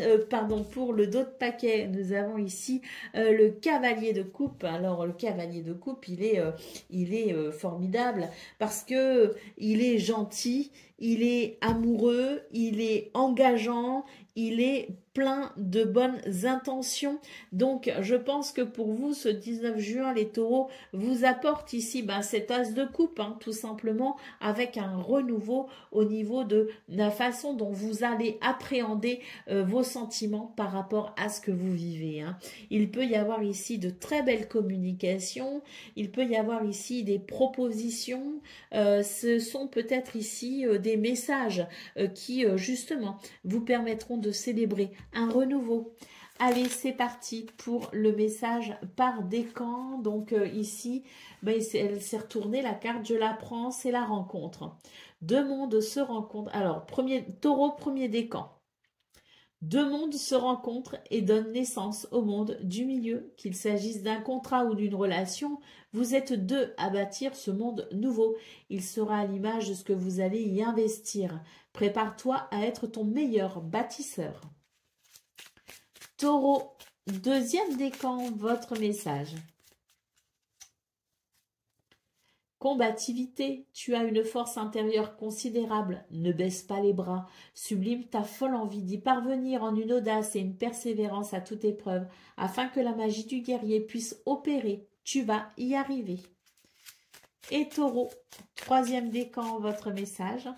pour le dos de paquet, nous avons ici le cavalier de coupe. Alors le cavalier de coupe, il est formidable parce que il est gentil, il est amoureux, il est engageant, il est plein de bonnes intentions. Donc, je pense que pour vous, ce 19 juin, les taureaux vous apportent ici cet as de coupe, tout simplement, avec un renouveau au niveau de la façon dont vous allez appréhender vos sentiments par rapport à ce que vous vivez. Il peut y avoir ici de très belles communications, il peut y avoir ici des propositions, ce sont peut-être ici des messages qui, justement, vous permettront de célébrer un renouveau. Allez, c'est parti pour le message par décan. Donc ici, elle s'est retournée la carte, je la prends, c'est la rencontre. Deux mondes se rencontrent. Alors, taureau, premier décan. Deux mondes se rencontrent et donnent naissance au monde du milieu. Qu'il s'agisse d'un contrat ou d'une relation, vous êtes deux à bâtir ce monde nouveau. Il sera à l'image de ce que vous allez y investir. Prépare-toi à être ton meilleur bâtisseur. Taureau, deuxième décan, votre message. Combativité, tu as une force intérieure considérable, ne baisse pas les bras, sublime ta folle envie d'y parvenir en une audace et une persévérance à toute épreuve, afin que la magie du guerrier puisse opérer, tu vas y arriver. Et Taureau, troisième décan, votre message.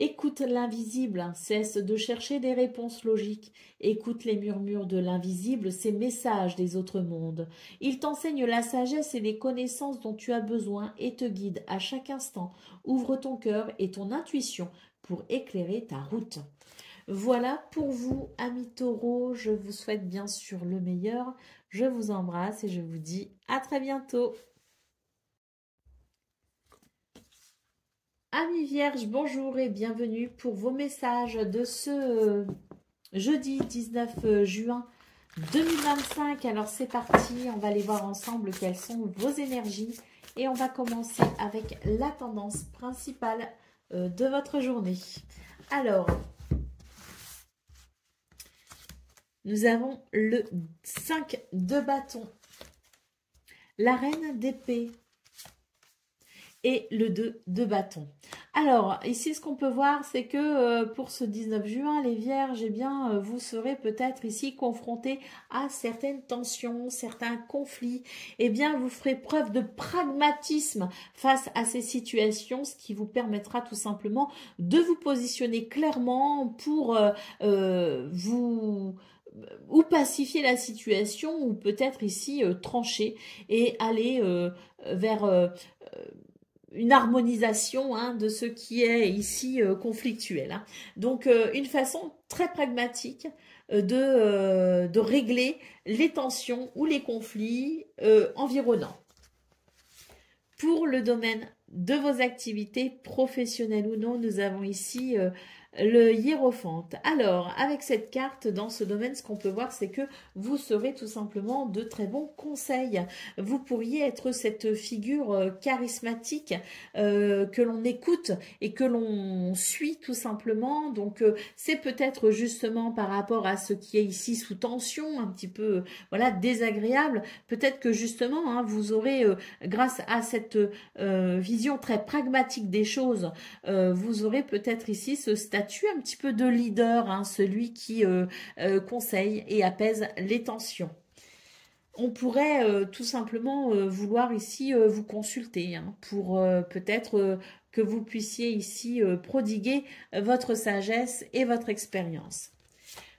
Écoute l'invisible, cesse de chercher des réponses logiques. Écoute les murmures de l'invisible, ces messages des autres mondes. Il t'enseigne la sagesse et les connaissances dont tu as besoin et te guide à chaque instant. Ouvre ton cœur et ton intuition pour éclairer ta route. Voilà pour vous, amis taureaux. Je vous souhaite bien sûr le meilleur. Je vous embrasse et je vous dis à très bientôt. Amis vierges, bonjour et bienvenue pour vos messages de ce jeudi 19 juin 2025. Alors c'est parti, on va aller voir ensemble quelles sont vos énergies et on va commencer avec la tendance principale de votre journée. Alors, nous avons le 5 de bâton, la reine d'épée, et le 2 de bâton. Alors, ici, ce qu'on peut voir, c'est que pour ce 19 juin, les vierges, eh bien, vous serez peut-être ici confrontés à certaines tensions, certains conflits. Eh bien, vous ferez preuve de pragmatisme face à ces situations, ce qui vous permettra tout simplement de vous positionner clairement pour ou pacifier la situation, ou peut-être ici trancher et aller vers une harmonisation de ce qui est ici conflictuel. Donc, une façon très pragmatique de régler les tensions ou les conflits environnants. Pour le domaine de vos activités professionnelles ou non, nous avons ici Le hiérophante. Alors, avec cette carte, dans ce domaine, ce qu'on peut voir, c'est que vous serez tout simplement de très bons conseils. Vous pourriez être cette figure charismatique que l'on écoute et que l'on suit tout simplement. Donc, c'est peut-être justement par rapport à ce qui est ici sous tension, un petit peu voilà, désagréable. Peut-être que justement, hein, vous aurez, grâce à cette vision très pragmatique des choses, vous aurez peut-être ici ce statut un petit peu de leader, hein, celui qui conseille et apaise les tensions. On pourrait tout simplement vouloir ici vous consulter, hein, pour peut-être que vous puissiez ici prodiguer votre sagesse et votre expérience.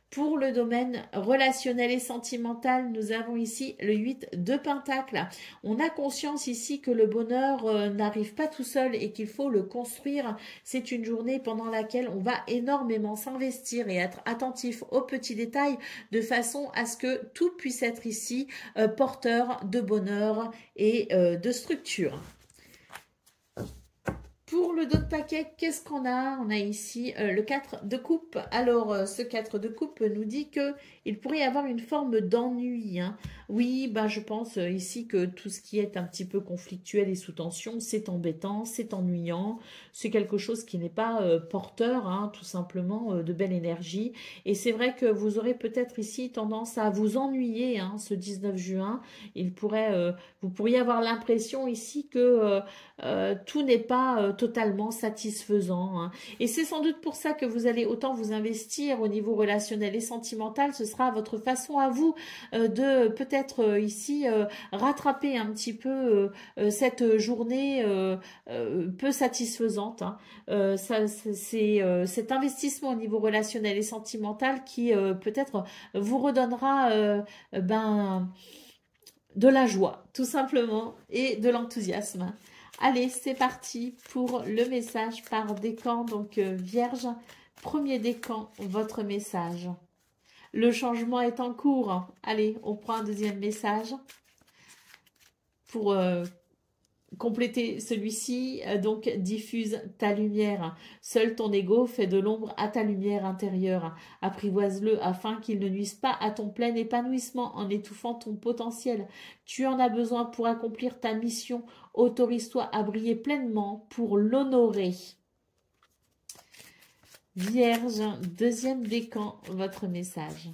Pour le domaine relationnel et sentimental, nous avons ici le 8 de Pentacles. On a conscience ici que le bonheur n'arrive pas tout seul et qu'il faut le construire. C'est une journée pendant laquelle on va énormément s'investir et être attentif aux petits détails de façon à ce que tout puisse être ici porteur de bonheur et de structure. Pour le dos de paquet, qu'est-ce qu'on a? On a ici le 4 de coupe. Alors, ce 4 de coupe nous dit qu'il pourrait y avoir une forme d'ennui, hein. Oui, bah, je pense ici que tout ce qui est un petit peu conflictuel et sous tension, c'est embêtant, c'est ennuyant. C'est quelque chose qui n'est pas porteur, hein, tout simplement, de belle énergie. Et c'est vrai que vous aurez peut-être ici tendance à vous ennuyer, hein, ce 19 juin. Vous pourriez avoir l'impression ici que tout n'est pas totalement satisfaisant, hein. Et c'est sans doute pour ça que vous allez autant vous investir au niveau relationnel et sentimental. Ce sera votre façon à vous de peut-être ici rattraper un petit peu cette journée peu satisfaisante, hein. C'est cet investissement au niveau relationnel et sentimental qui peut-être vous redonnera de la joie, tout simplement, et de l'enthousiasme. Allez, c'est parti pour le message par décan. Donc, Vierge, premier décan, votre message. Le changement est en cours. Allez, on prend un deuxième message pour compléter celui-ci. Donc, diffuse ta lumière. Seul ton ego fait de l'ombre à ta lumière intérieure. Apprivoise-le afin qu'il ne nuise pas à ton plein épanouissement en étouffant ton potentiel. Tu en as besoin pour accomplir ta mission. Autorise-toi à briller pleinement pour l'honorer. Vierge, deuxième décan, votre message.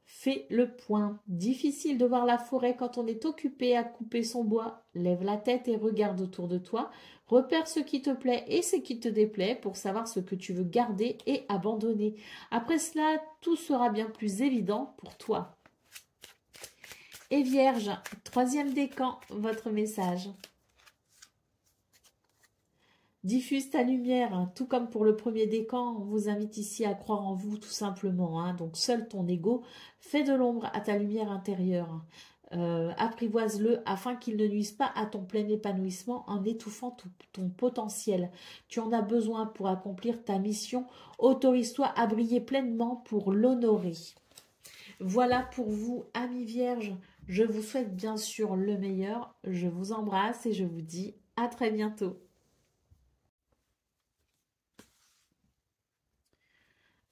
Fais le point. Difficile de voir la forêt quand on est occupé à couper son bois. Lève la tête et regarde autour de toi. Repère ce qui te plaît et ce qui te déplaît pour savoir ce que tu veux garder et abandonner. Après cela, tout sera bien plus évident pour toi. Et Vierge, troisième décan, votre message. Diffuse ta lumière, hein. Tout comme pour le premier décan, on vous invite ici à croire en vous tout simplement, hein. Donc seul ton ego fait de l'ombre à ta lumière intérieure. Apprivoise-le afin qu'il ne nuise pas à ton plein épanouissement en étouffant ton potentiel. Tu en as besoin pour accomplir ta mission. Autorise-toi à briller pleinement pour l'honorer. Voilà pour vous, amis vierges. Je vous souhaite bien sûr le meilleur. Je vous embrasse et je vous dis à très bientôt.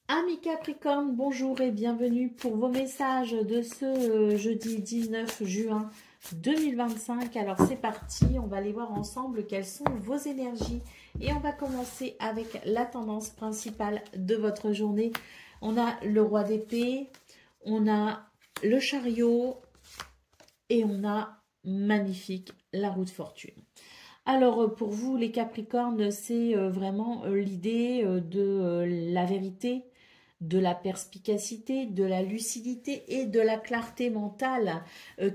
Amis Capricorne, bonjour et bienvenue pour vos messages de ce jeudi 19 juin 2025. Alors c'est parti, on va aller voir ensemble quelles sont vos énergies. Et on va commencer avec la tendance principale de votre journée. On a le roi d'épée, on a le chariot et on a magnifique la roue de fortune. Alors pour vous les Capricornes, c'est vraiment l'idée de la vérité, de la perspicacité, de la lucidité et de la clarté mentale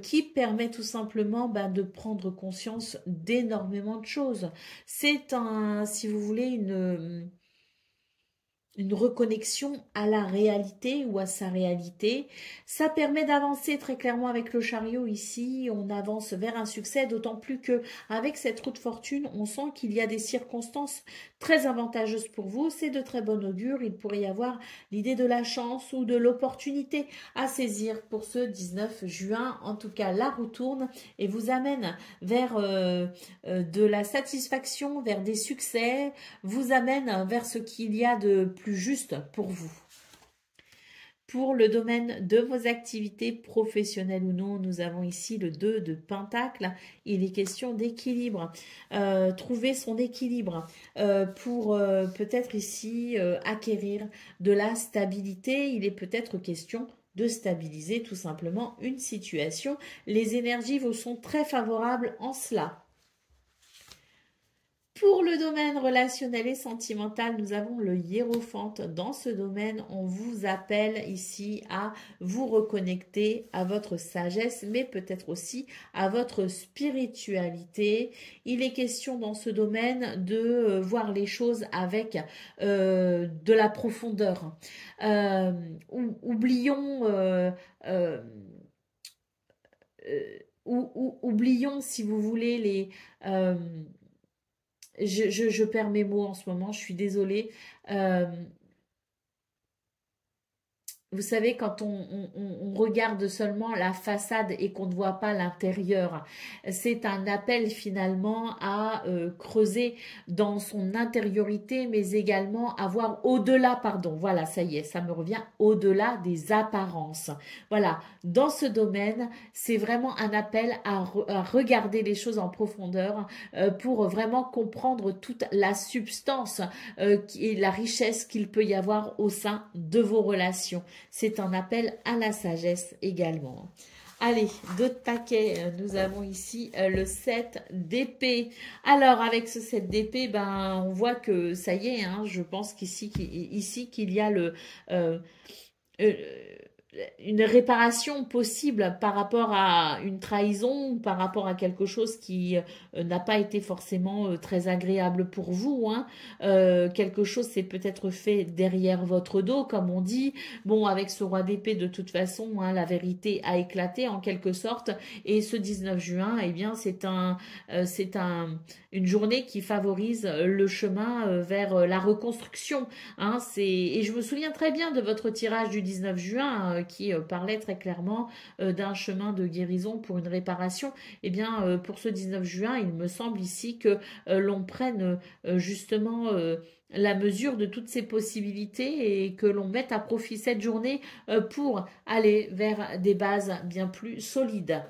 qui permet tout simplement de prendre conscience d'énormément de choses. C'est si vous voulez, une reconnexion à la réalité ou à sa réalité. Ça permet d'avancer très clairement avec le chariot ici. On avance vers un succès, d'autant plus que avec cette roue de fortune, on sent qu'il y a des circonstances très avantageuses pour vous. C'est de très bon augure. Il pourrait y avoir l'idée de la chance ou de l'opportunité à saisir pour ce 19 juin. En tout cas, la roue tourne et vous amène vers de la satisfaction, vers des succès, vous amène vers ce qu'il y a de plus juste pour vous. Pour le domaine de vos activités professionnelles ou non, nous avons ici le 2 de Pentacle. Il est question d'équilibre. Trouver son équilibre pour peut-être ici acquérir de la stabilité. Il est peut-être question de stabiliser tout simplement une situation. Les énergies vous sont très favorables en cela. Pour le domaine relationnel et sentimental, nous avons le hiérophante. Dans ce domaine, on vous appelle ici à vous reconnecter à votre sagesse, mais peut-être aussi à votre spiritualité. Il est question dans ce domaine de voir les choses avec de la profondeur. Oublions, si vous voulez, les... je perds mes mots en ce moment, je suis désolée. Vous savez, quand on regarde seulement la façade et qu'on ne voit pas l'intérieur, c'est un appel finalement à creuser dans son intériorité, mais également à voir au-delà, pardon, voilà, ça y est, ça me revient, au-delà des apparences. Voilà, dans ce domaine, c'est vraiment un appel à regarder les choses en profondeur pour vraiment comprendre toute la substance et la richesse qu'il peut y avoir au sein de vos relations. C'est un appel à la sagesse également. Allez, d'autres paquets, nous avons ici le 7 d'épée. Alors, avec ce 7 d'épée, ben, on voit que ça y est, hein, je pense qu'ici qu'il y a une réparation possible par rapport à une trahison, par rapport à quelque chose qui n'a pas été forcément très agréable pour vous. Hein. Quelque chose s'est peut-être fait derrière votre dos, comme on dit. Bon, avec ce roi d'épée, de toute façon, hein, la vérité a éclaté en quelque sorte. Et ce 19 juin, eh bien, c'est une journée qui favorise le chemin vers la reconstruction. Hein, et je me souviens très bien de votre tirage du 19 juin qui parlait très clairement d'un chemin de guérison pour une réparation. Eh bien, pour ce 19 juin, il me semble ici que l'on prenne justement la mesure de toutes ces possibilités et que l'on mette à profit cette journée pour aller vers des bases bien plus solides.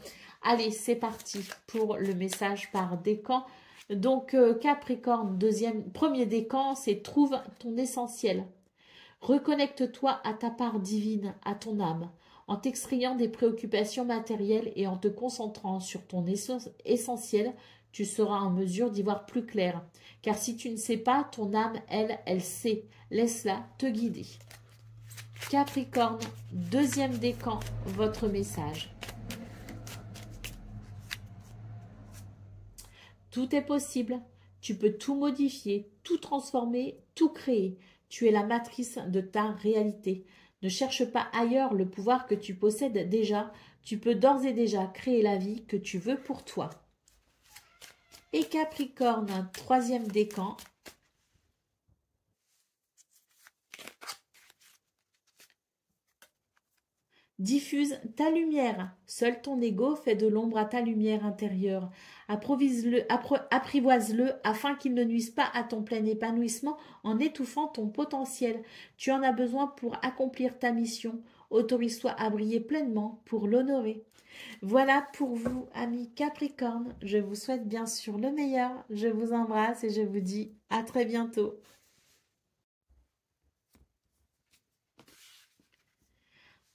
Allez, c'est parti pour le message par décan. Donc, Capricorne, premier décan, c'est trouve ton essentiel. Reconnecte-toi à ta part divine, à ton âme, en t'extrayant des préoccupations matérielles et en te concentrant sur ton essentiel, tu seras en mesure d'y voir plus clair. Car si tu ne sais pas, ton âme, elle sait. Laisse-la te guider. Capricorne, deuxième décan, votre message. Tout est possible. Tu peux tout modifier, tout transformer, tout créer. Tu es la matrice de ta réalité. Ne cherche pas ailleurs le pouvoir que tu possèdes déjà. Tu peux d'ores et déjà créer la vie que tu veux pour toi. Et Capricorne, troisième décan. Diffuse ta lumière. Seul ton ego fait de l'ombre à ta lumière intérieure. Apprivoise-le afin qu'il ne nuise pas à ton plein épanouissement en étouffant ton potentiel. Tu en as besoin pour accomplir ta mission. Autorise-toi à briller pleinement pour l'honorer. Voilà pour vous, amis Capricorne. Je vous souhaite bien sûr le meilleur. Je vous embrasse et je vous dis à très bientôt.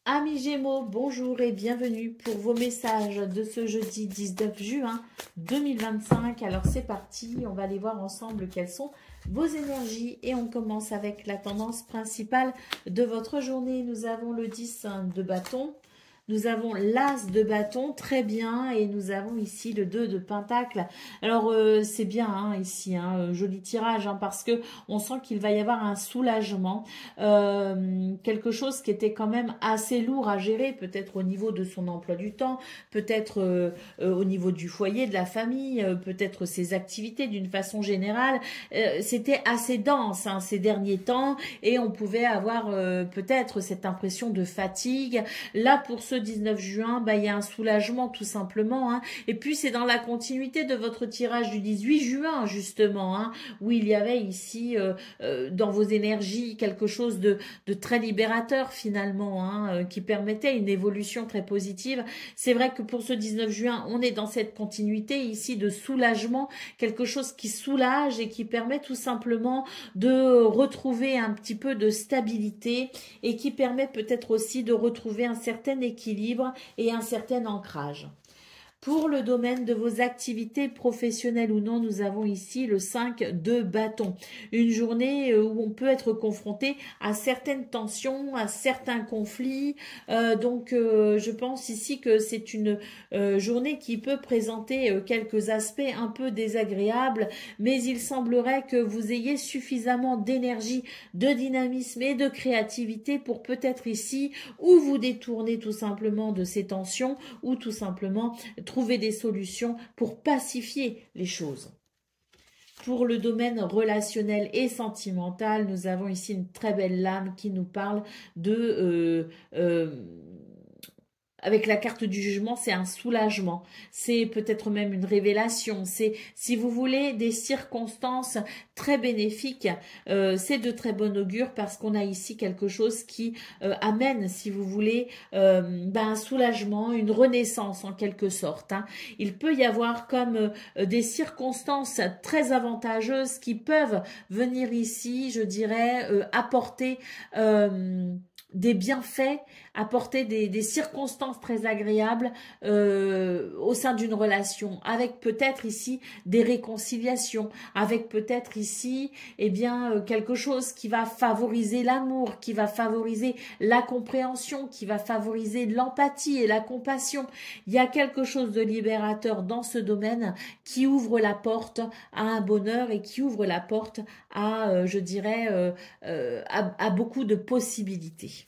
Amis Gémeaux, bonjour et bienvenue pour vos messages de ce jeudi 19 juin 2025. Alors c'est parti, on va aller voir ensemble quelles sont vos énergies et on commence avec la tendance principale de votre journée. Nous avons le 10 de bâton, nous avons l'As de bâton, très bien, et nous avons ici le 2 de pentacle. Alors, c'est bien hein, ici, hein, joli tirage, hein, parce que on sent qu'il va y avoir un soulagement, quelque chose qui était quand même assez lourd à gérer, peut-être au niveau de son emploi du temps, peut-être au niveau du foyer, de la famille, peut-être ses activités d'une façon générale. C'était assez dense hein, ces derniers temps, et on pouvait avoir peut-être cette impression de fatigue. Là, pour ce 19 juin, bah, il y a un soulagement tout simplement. Hein. Et puis, c'est dans la continuité de votre tirage du 18 juin, justement, hein, où il y avait ici, dans vos énergies, quelque chose de très libérateur, finalement, hein, qui permettait une évolution très positive. C'est vrai que pour ce 19 juin, on est dans cette continuité ici de soulagement, quelque chose qui soulage et qui permet tout simplement de retrouver un petit peu de stabilité et qui permet peut-être aussi de retrouver un certain équilibre et un certain ancrage. Pour le domaine de vos activités professionnelles ou non, nous avons ici le 5 de bâton. Une journée où on peut être confronté à certaines tensions, à certains conflits. Je pense ici que c'est une journée qui peut présenter quelques aspects un peu désagréables, mais il semblerait que vous ayez suffisamment d'énergie, de dynamisme et de créativité pour peut-être ici ou vous détourner tout simplement de ces tensions ou tout simplement trouver des solutions pour pacifier les choses. Pour le domaine relationnel et sentimental, nous avons ici une très belle lame qui nous parle de avec la carte du jugement, c'est un soulagement, c'est peut-être même une révélation, c'est, si vous voulez, des circonstances très bénéfiques, c'est de très bon augure parce qu'on a ici quelque chose qui amène, si vous voulez, un soulagement, une renaissance en quelque sorte. Hein. Il peut y avoir comme des circonstances très avantageuses qui peuvent venir ici, je dirais, apporter des bienfaits, apporter des circonstances très agréables au sein d'une relation, avec peut-être ici des réconciliations, avec peut-être ici quelque chose qui va favoriser l'amour, qui va favoriser la compréhension, qui va favoriser l'empathie et la compassion. Il y a quelque chose de libérateur dans ce domaine qui ouvre la porte à un bonheur et qui ouvre la porte à, à beaucoup de possibilités.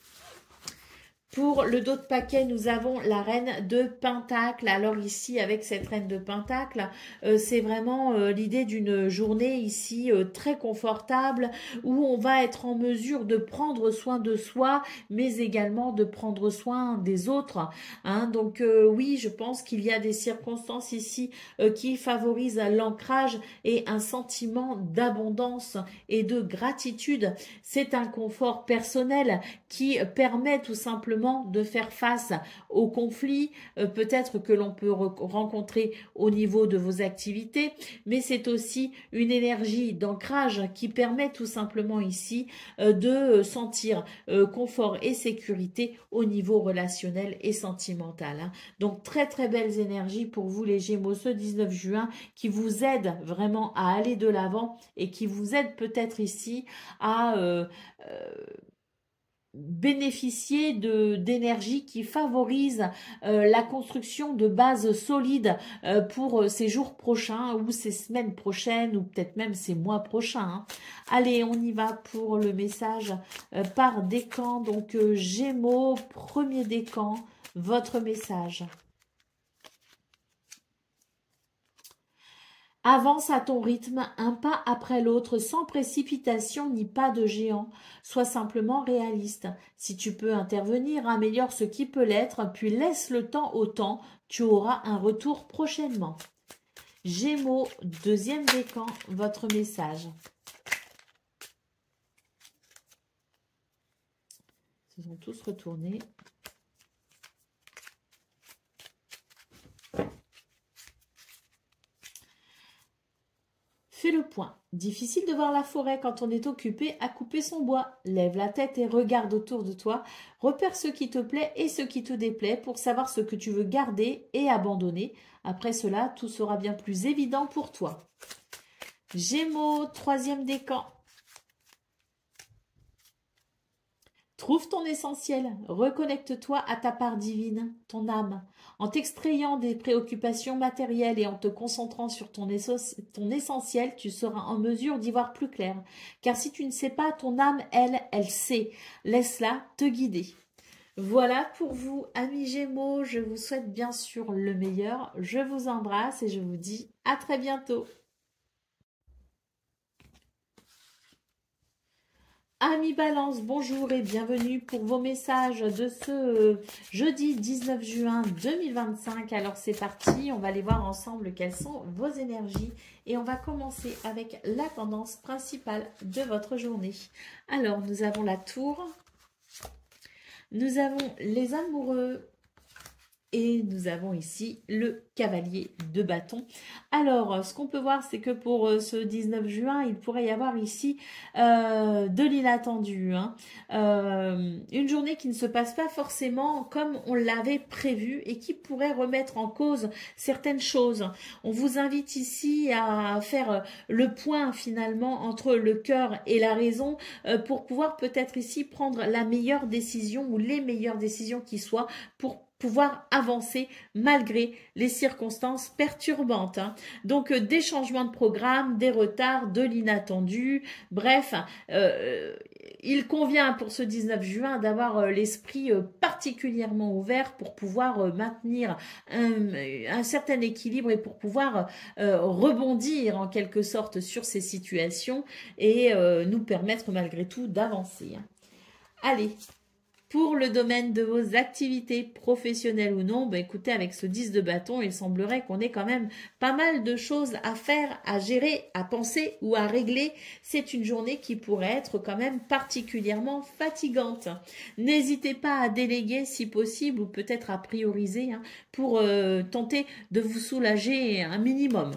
Pour le dos de paquet, nous avons la reine de Pentacle. Alors ici, avec cette reine de Pentacle, c'est vraiment l'idée d'une journée ici très confortable où on va être en mesure de prendre soin de soi, mais également de prendre soin des autres. Hein. Donc oui, je pense qu'il y a des circonstances ici qui favorisent l'ancrage et un sentiment d'abondance et de gratitude. C'est un confort personnel qui permet tout simplement de faire face aux conflits, peut-être que l'on peut rencontrer au niveau de vos activités, mais c'est aussi une énergie d'ancrage qui permet tout simplement ici de sentir confort et sécurité au niveau relationnel et sentimental. Hein. Donc très très belles énergies pour vous les Gémeaux ce 19 juin qui vous aident vraiment à aller de l'avant et qui vous aident peut-être ici à bénéficier d'énergie qui favorise la construction de bases solides pour ces jours prochains ou ces semaines prochaines ou peut-être même ces mois prochains. Hein. Allez, on y va pour le message par décan. Donc Gémeaux, premier décan, votre message. Avance à ton rythme, un pas après l'autre, sans précipitation ni pas de géant. Sois simplement réaliste. Si tu peux intervenir, améliore ce qui peut l'être, puis laisse le temps au temps. Tu auras un retour prochainement. Gémeaux, deuxième décan, votre message. Ils se sont tous retournés. Fais le point. Difficile de voir la forêt quand on est occupé à couper son bois. Lève la tête et regarde autour de toi. Repère ce qui te plaît et ce qui te déplaît pour savoir ce que tu veux garder et abandonner. Après cela, tout sera bien plus évident pour toi. Gémeaux, troisième décan. Trouve ton essentiel, reconnecte-toi à ta part divine, ton âme. En t'extrayant des préoccupations matérielles et en te concentrant sur ton essentiel, tu seras en mesure d'y voir plus clair. Car si tu ne sais pas, ton âme, elle sait. Laisse-la te guider. Voilà pour vous, amis Gémeaux. Je vous souhaite bien sûr le meilleur. Je vous embrasse et je vous dis à très bientôt. Amis Balance, bonjour et bienvenue pour vos messages de ce jeudi 19 juin 2025. Alors c'est parti, on va aller voir ensemble quelles sont vos énergies et on va commencer avec la tendance principale de votre journée. Alors nous avons la tour, nous avons les amoureux et nous avons ici le cavalier de bâton. Alors, ce qu'on peut voir, c'est que pour ce 19 juin, il pourrait y avoir ici de l'inattendu. Hein. Une journée qui ne se passe pas forcément comme on l'avait prévu et qui pourrait remettre en cause certaines choses. On vous invite ici à faire le point finalement entre le cœur et la raison pour pouvoir peut-être ici prendre la meilleure décision ou les meilleures décisions qui soient pour pouvoir avancer malgré les circonstances perturbantes. Hein. Donc des changements de programme, des retards, de l'inattendu, bref, il convient pour ce 19 juin d'avoir l'esprit particulièrement ouvert pour pouvoir maintenir un certain équilibre et pour pouvoir rebondir en quelque sorte sur ces situations et nous permettre malgré tout d'avancer. Hein. Allez, pour le domaine de vos activités professionnelles ou non, bah écoutez, avec ce 10 de bâton, il semblerait qu'on ait quand même pas mal de choses à faire, à gérer, à penser ou à régler. C'est une journée qui pourrait être quand même particulièrement fatigante. N'hésitez pas à déléguer si possible ou peut-être à prioriser hein, pour tenter de vous soulager un minimum.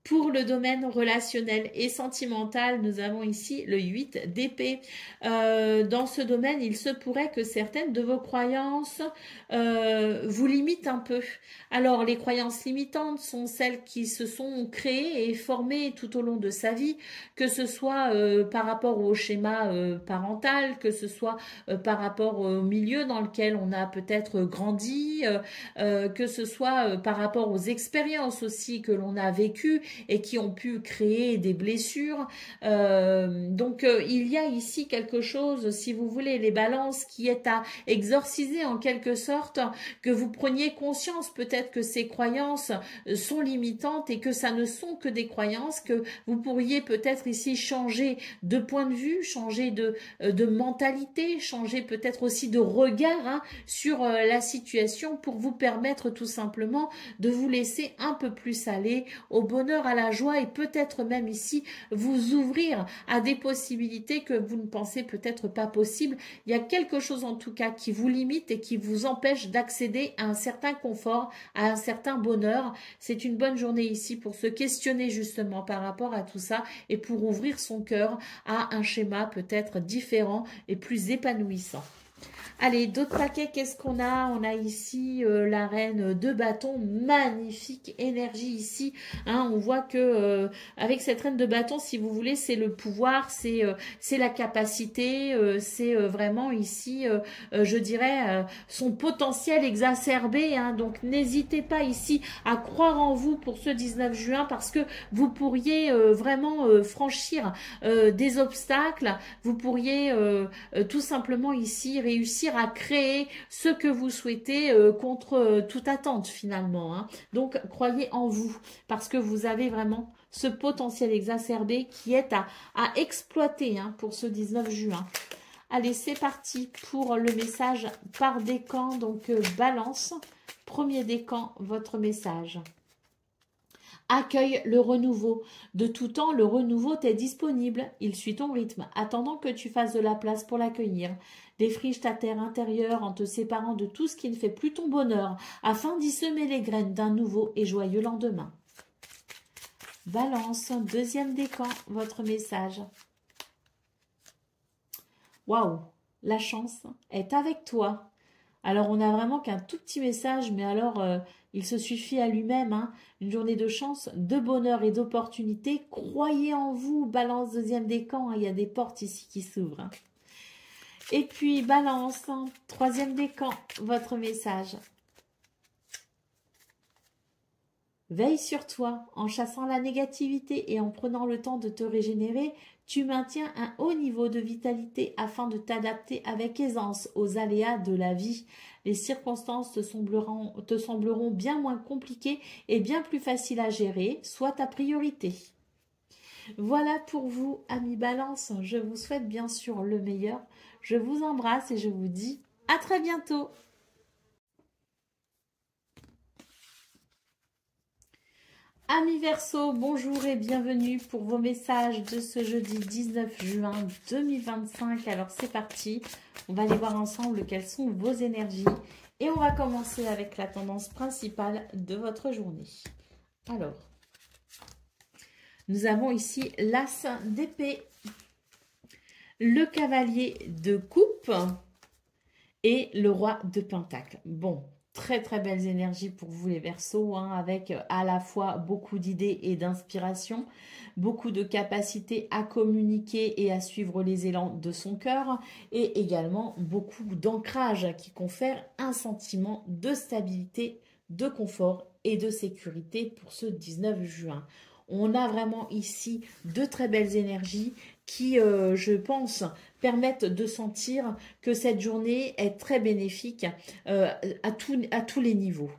Pour le domaine relationnel et sentimental, nous avons ici le 8 d'épée. Dans ce domaine, il se pourrait que certaines de vos croyances vous limitent un peu. Alors, les croyances limitantes sont celles qui se sont créées et formées tout au long de sa vie, que ce soit par rapport au schéma parental, que ce soit par rapport au milieu dans lequel on a peut-être grandi, que ce soit par rapport aux expériences aussi que l'on a vécues et qui ont pu créer des blessures. Donc, il y a ici quelque chose, si vous voulez, les balances, qui est à exorciser en quelque sorte, que vous preniez conscience peut-être que ces croyances sont limitantes et que ça ne sont que des croyances, que vous pourriez peut-être ici changer de point de vue, changer de mentalité, changer peut-être aussi de regard hein, sur la situation pour vous permettre tout simplement de vous laisser un peu plus aller au bonheur, à la joie et peut-être même ici vous ouvrir à des possibilités que vous ne pensez peut-être pas possibles. Il y a quelque chose en tout cas qui vous limite et qui vous empêche d'accéder à un certain confort, à un certain bonheur. C'est une bonne journée ici pour se questionner justement par rapport à tout ça et pour ouvrir son cœur à un schéma peut-être différent et plus épanouissant. Allez, d'autres paquets, qu'est-ce qu'on a? On a ici la reine de bâton, magnifique énergie ici. Hein, on voit que avec cette reine de bâton, si vous voulez, c'est le pouvoir, c'est la capacité, c'est vraiment ici, je dirais, son potentiel exacerbé. Hein, donc, n'hésitez pas ici à croire en vous pour ce 19 juin parce que vous pourriez vraiment franchir des obstacles. Vous pourriez tout simplement ici réussir à créer ce que vous souhaitez contre toute attente finalement. Hein. Donc, croyez en vous parce que vous avez vraiment ce potentiel exacerbé qui est à exploiter hein, pour ce 19 juin. Allez, c'est parti pour le message par décan. Donc, balance. Premier décan, votre message. Accueille le renouveau. De tout temps, le renouveau t'est disponible. Il suit ton rythme, attendant que tu fasses de la place pour l'accueillir. Défriche ta terre intérieure en te séparant de tout ce qui ne fait plus ton bonheur, afin d'y semer les graines d'un nouveau et joyeux lendemain. Balance, deuxième décan, votre message. Waouh, la chance est avec toi. Alors, on n'a vraiment qu'un tout petit message, mais alors, il se suffit à lui-même. Hein. Une journée de chance, de bonheur et d'opportunité. Croyez en vous, balance deuxième décan. Hein. Il y a des portes ici qui s'ouvrent. Hein. Et puis, Balance, troisième décan, votre message. Veille sur toi, en chassant la négativité et en prenant le temps de te régénérer, tu maintiens un haut niveau de vitalité afin de t'adapter avec aisance aux aléas de la vie. Les circonstances te sembleront bien moins compliquées et bien plus faciles à gérer, soit ta priorité. Voilà pour vous, amis Balance. Je vous souhaite bien sûr le meilleur. Je vous embrasse et je vous dis à très bientôt. Amis Verseau, bonjour et bienvenue pour vos messages de ce jeudi 19 juin 2025. Alors c'est parti, on va aller voir ensemble quelles sont vos énergies. Et on va commencer avec la tendance principale de votre journée. Alors, nous avons ici l'As d'épée, le cavalier de coupe et le roi de pentacle. Bon, très très belles énergies pour vous les Verseaux, hein, avec à la fois beaucoup d'idées et d'inspiration, beaucoup de capacité à communiquer et à suivre les élans de son cœur, et également beaucoup d'ancrage qui confère un sentiment de stabilité, de confort et de sécurité pour ce 19 juin. On a vraiment ici de très belles énergies qui, je pense, permettent de sentir que cette journée est très bénéfique à tous les niveaux.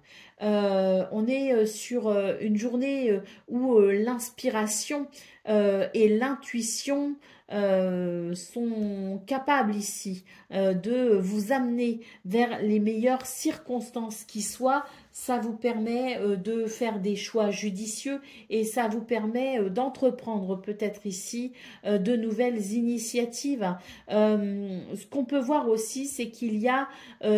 On est sur une journée où l'inspiration et l'intuition sont capables ici de vous amener vers les meilleures circonstances qui soient. Ça vous permet de faire des choix judicieux et ça vous permet d'entreprendre peut-être ici de nouvelles initiatives. Ce qu'on peut voir aussi, c'est qu'il y a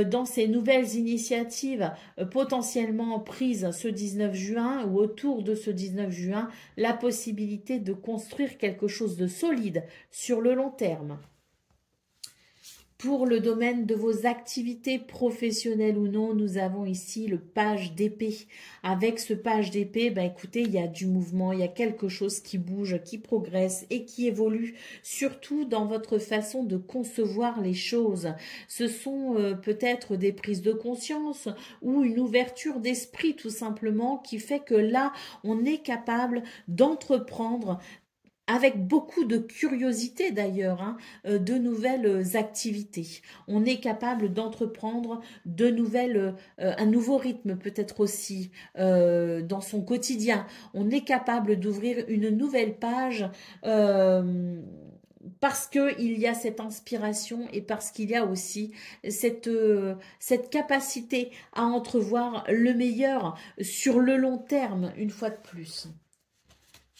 dans ces nouvelles initiatives potentiellement prises ce 19 juin ou autour de ce 19 juin, la possibilité de construire quelque chose de solide sur le long terme. Pour le domaine de vos activités professionnelles ou non, nous avons ici le page d'épée. Avec ce page d'épée, ben écoutez, il y a du mouvement, il y a quelque chose qui bouge, qui progresse et qui évolue, surtout dans votre façon de concevoir les choses. Ce sont peut-être des prises de conscience ou une ouverture d'esprit tout simplement qui fait que là, on est capable d'entreprendre avec beaucoup de curiosité d'ailleurs, hein, de nouvelles activités. On est capable d'entreprendre de nouvelles, un nouveau rythme peut-être aussi dans son quotidien. On est capable d'ouvrir une nouvelle page parce qu'il y a cette inspiration et parce qu'il y a aussi cette capacité à entrevoir le meilleur sur le long terme, une fois de plus.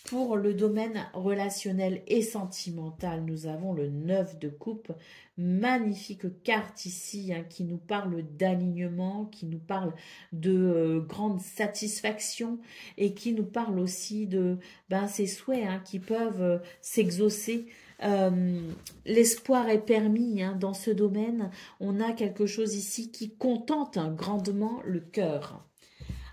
Pour le domaine relationnel et sentimental, nous avons le 9 de coupe, magnifique carte ici hein, qui nous parle d'alignement, qui nous parle de grande satisfaction et qui nous parle aussi de ces souhaits hein, qui peuvent s'exaucer. L'espoir est permis hein, dans ce domaine. On a quelque chose ici qui contente hein, grandement le cœur.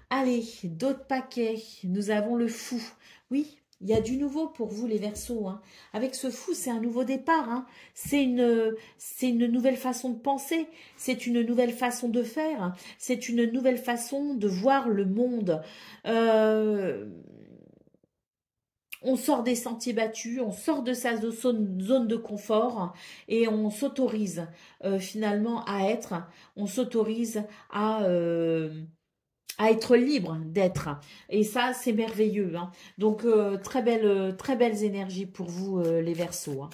Allez, d'autres paquets. Nous avons le fou. Oui, il y a du nouveau pour vous les Verseaux. Hein. Avec ce fou, c'est un nouveau départ. Hein. C'est une nouvelle façon de penser. C'est une nouvelle façon de faire. C'est une nouvelle façon de voir le monde. On sort des sentiers battus, on sort de sa zone de confort et on s'autorise finalement à être. On s'autorise à être libre d'être. Et ça, c'est merveilleux. Hein. Donc, très belles énergies pour vous, les Verseaux. Hein.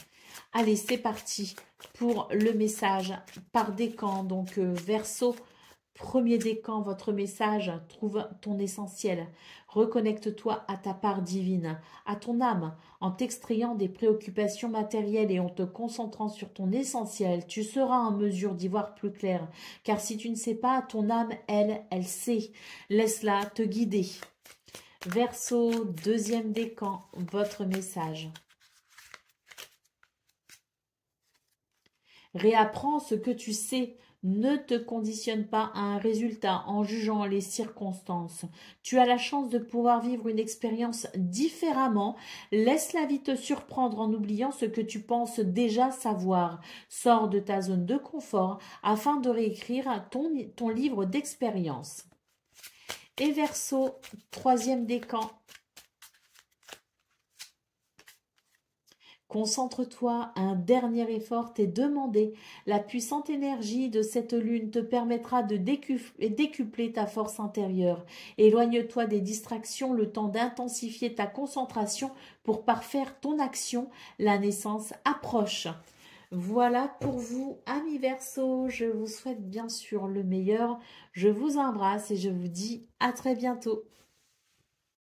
Allez, c'est parti pour le message par décan. Donc, Verseau, premier décan, votre message, trouve ton essentiel. Reconnecte-toi à ta part divine, à ton âme, en t'extrayant des préoccupations matérielles et en te concentrant sur ton essentiel. Tu seras en mesure d'y voir plus clair, car si tu ne sais pas, ton âme, elle sait. Laisse-la te guider. Verseau, deuxième décan, votre message. Réapprends ce que tu sais. Ne te conditionne pas à un résultat en jugeant les circonstances. Tu as la chance de pouvoir vivre une expérience différemment. Laisse la vie te surprendre en oubliant ce que tu penses déjà savoir. Sors de ta zone de confort afin de réécrire ton livre d'expérience. Et Verseau, troisième décan. Concentre-toi, un dernier effort t'est demandé. La puissante énergie de cette lune te permettra de décupler ta force intérieure. Éloigne-toi des distractions le temps d'intensifier ta concentration pour parfaire ton action. La naissance approche. Voilà pour vous, amis Verseau. Je vous souhaite bien sûr le meilleur. Je vous embrasse et je vous dis à très bientôt.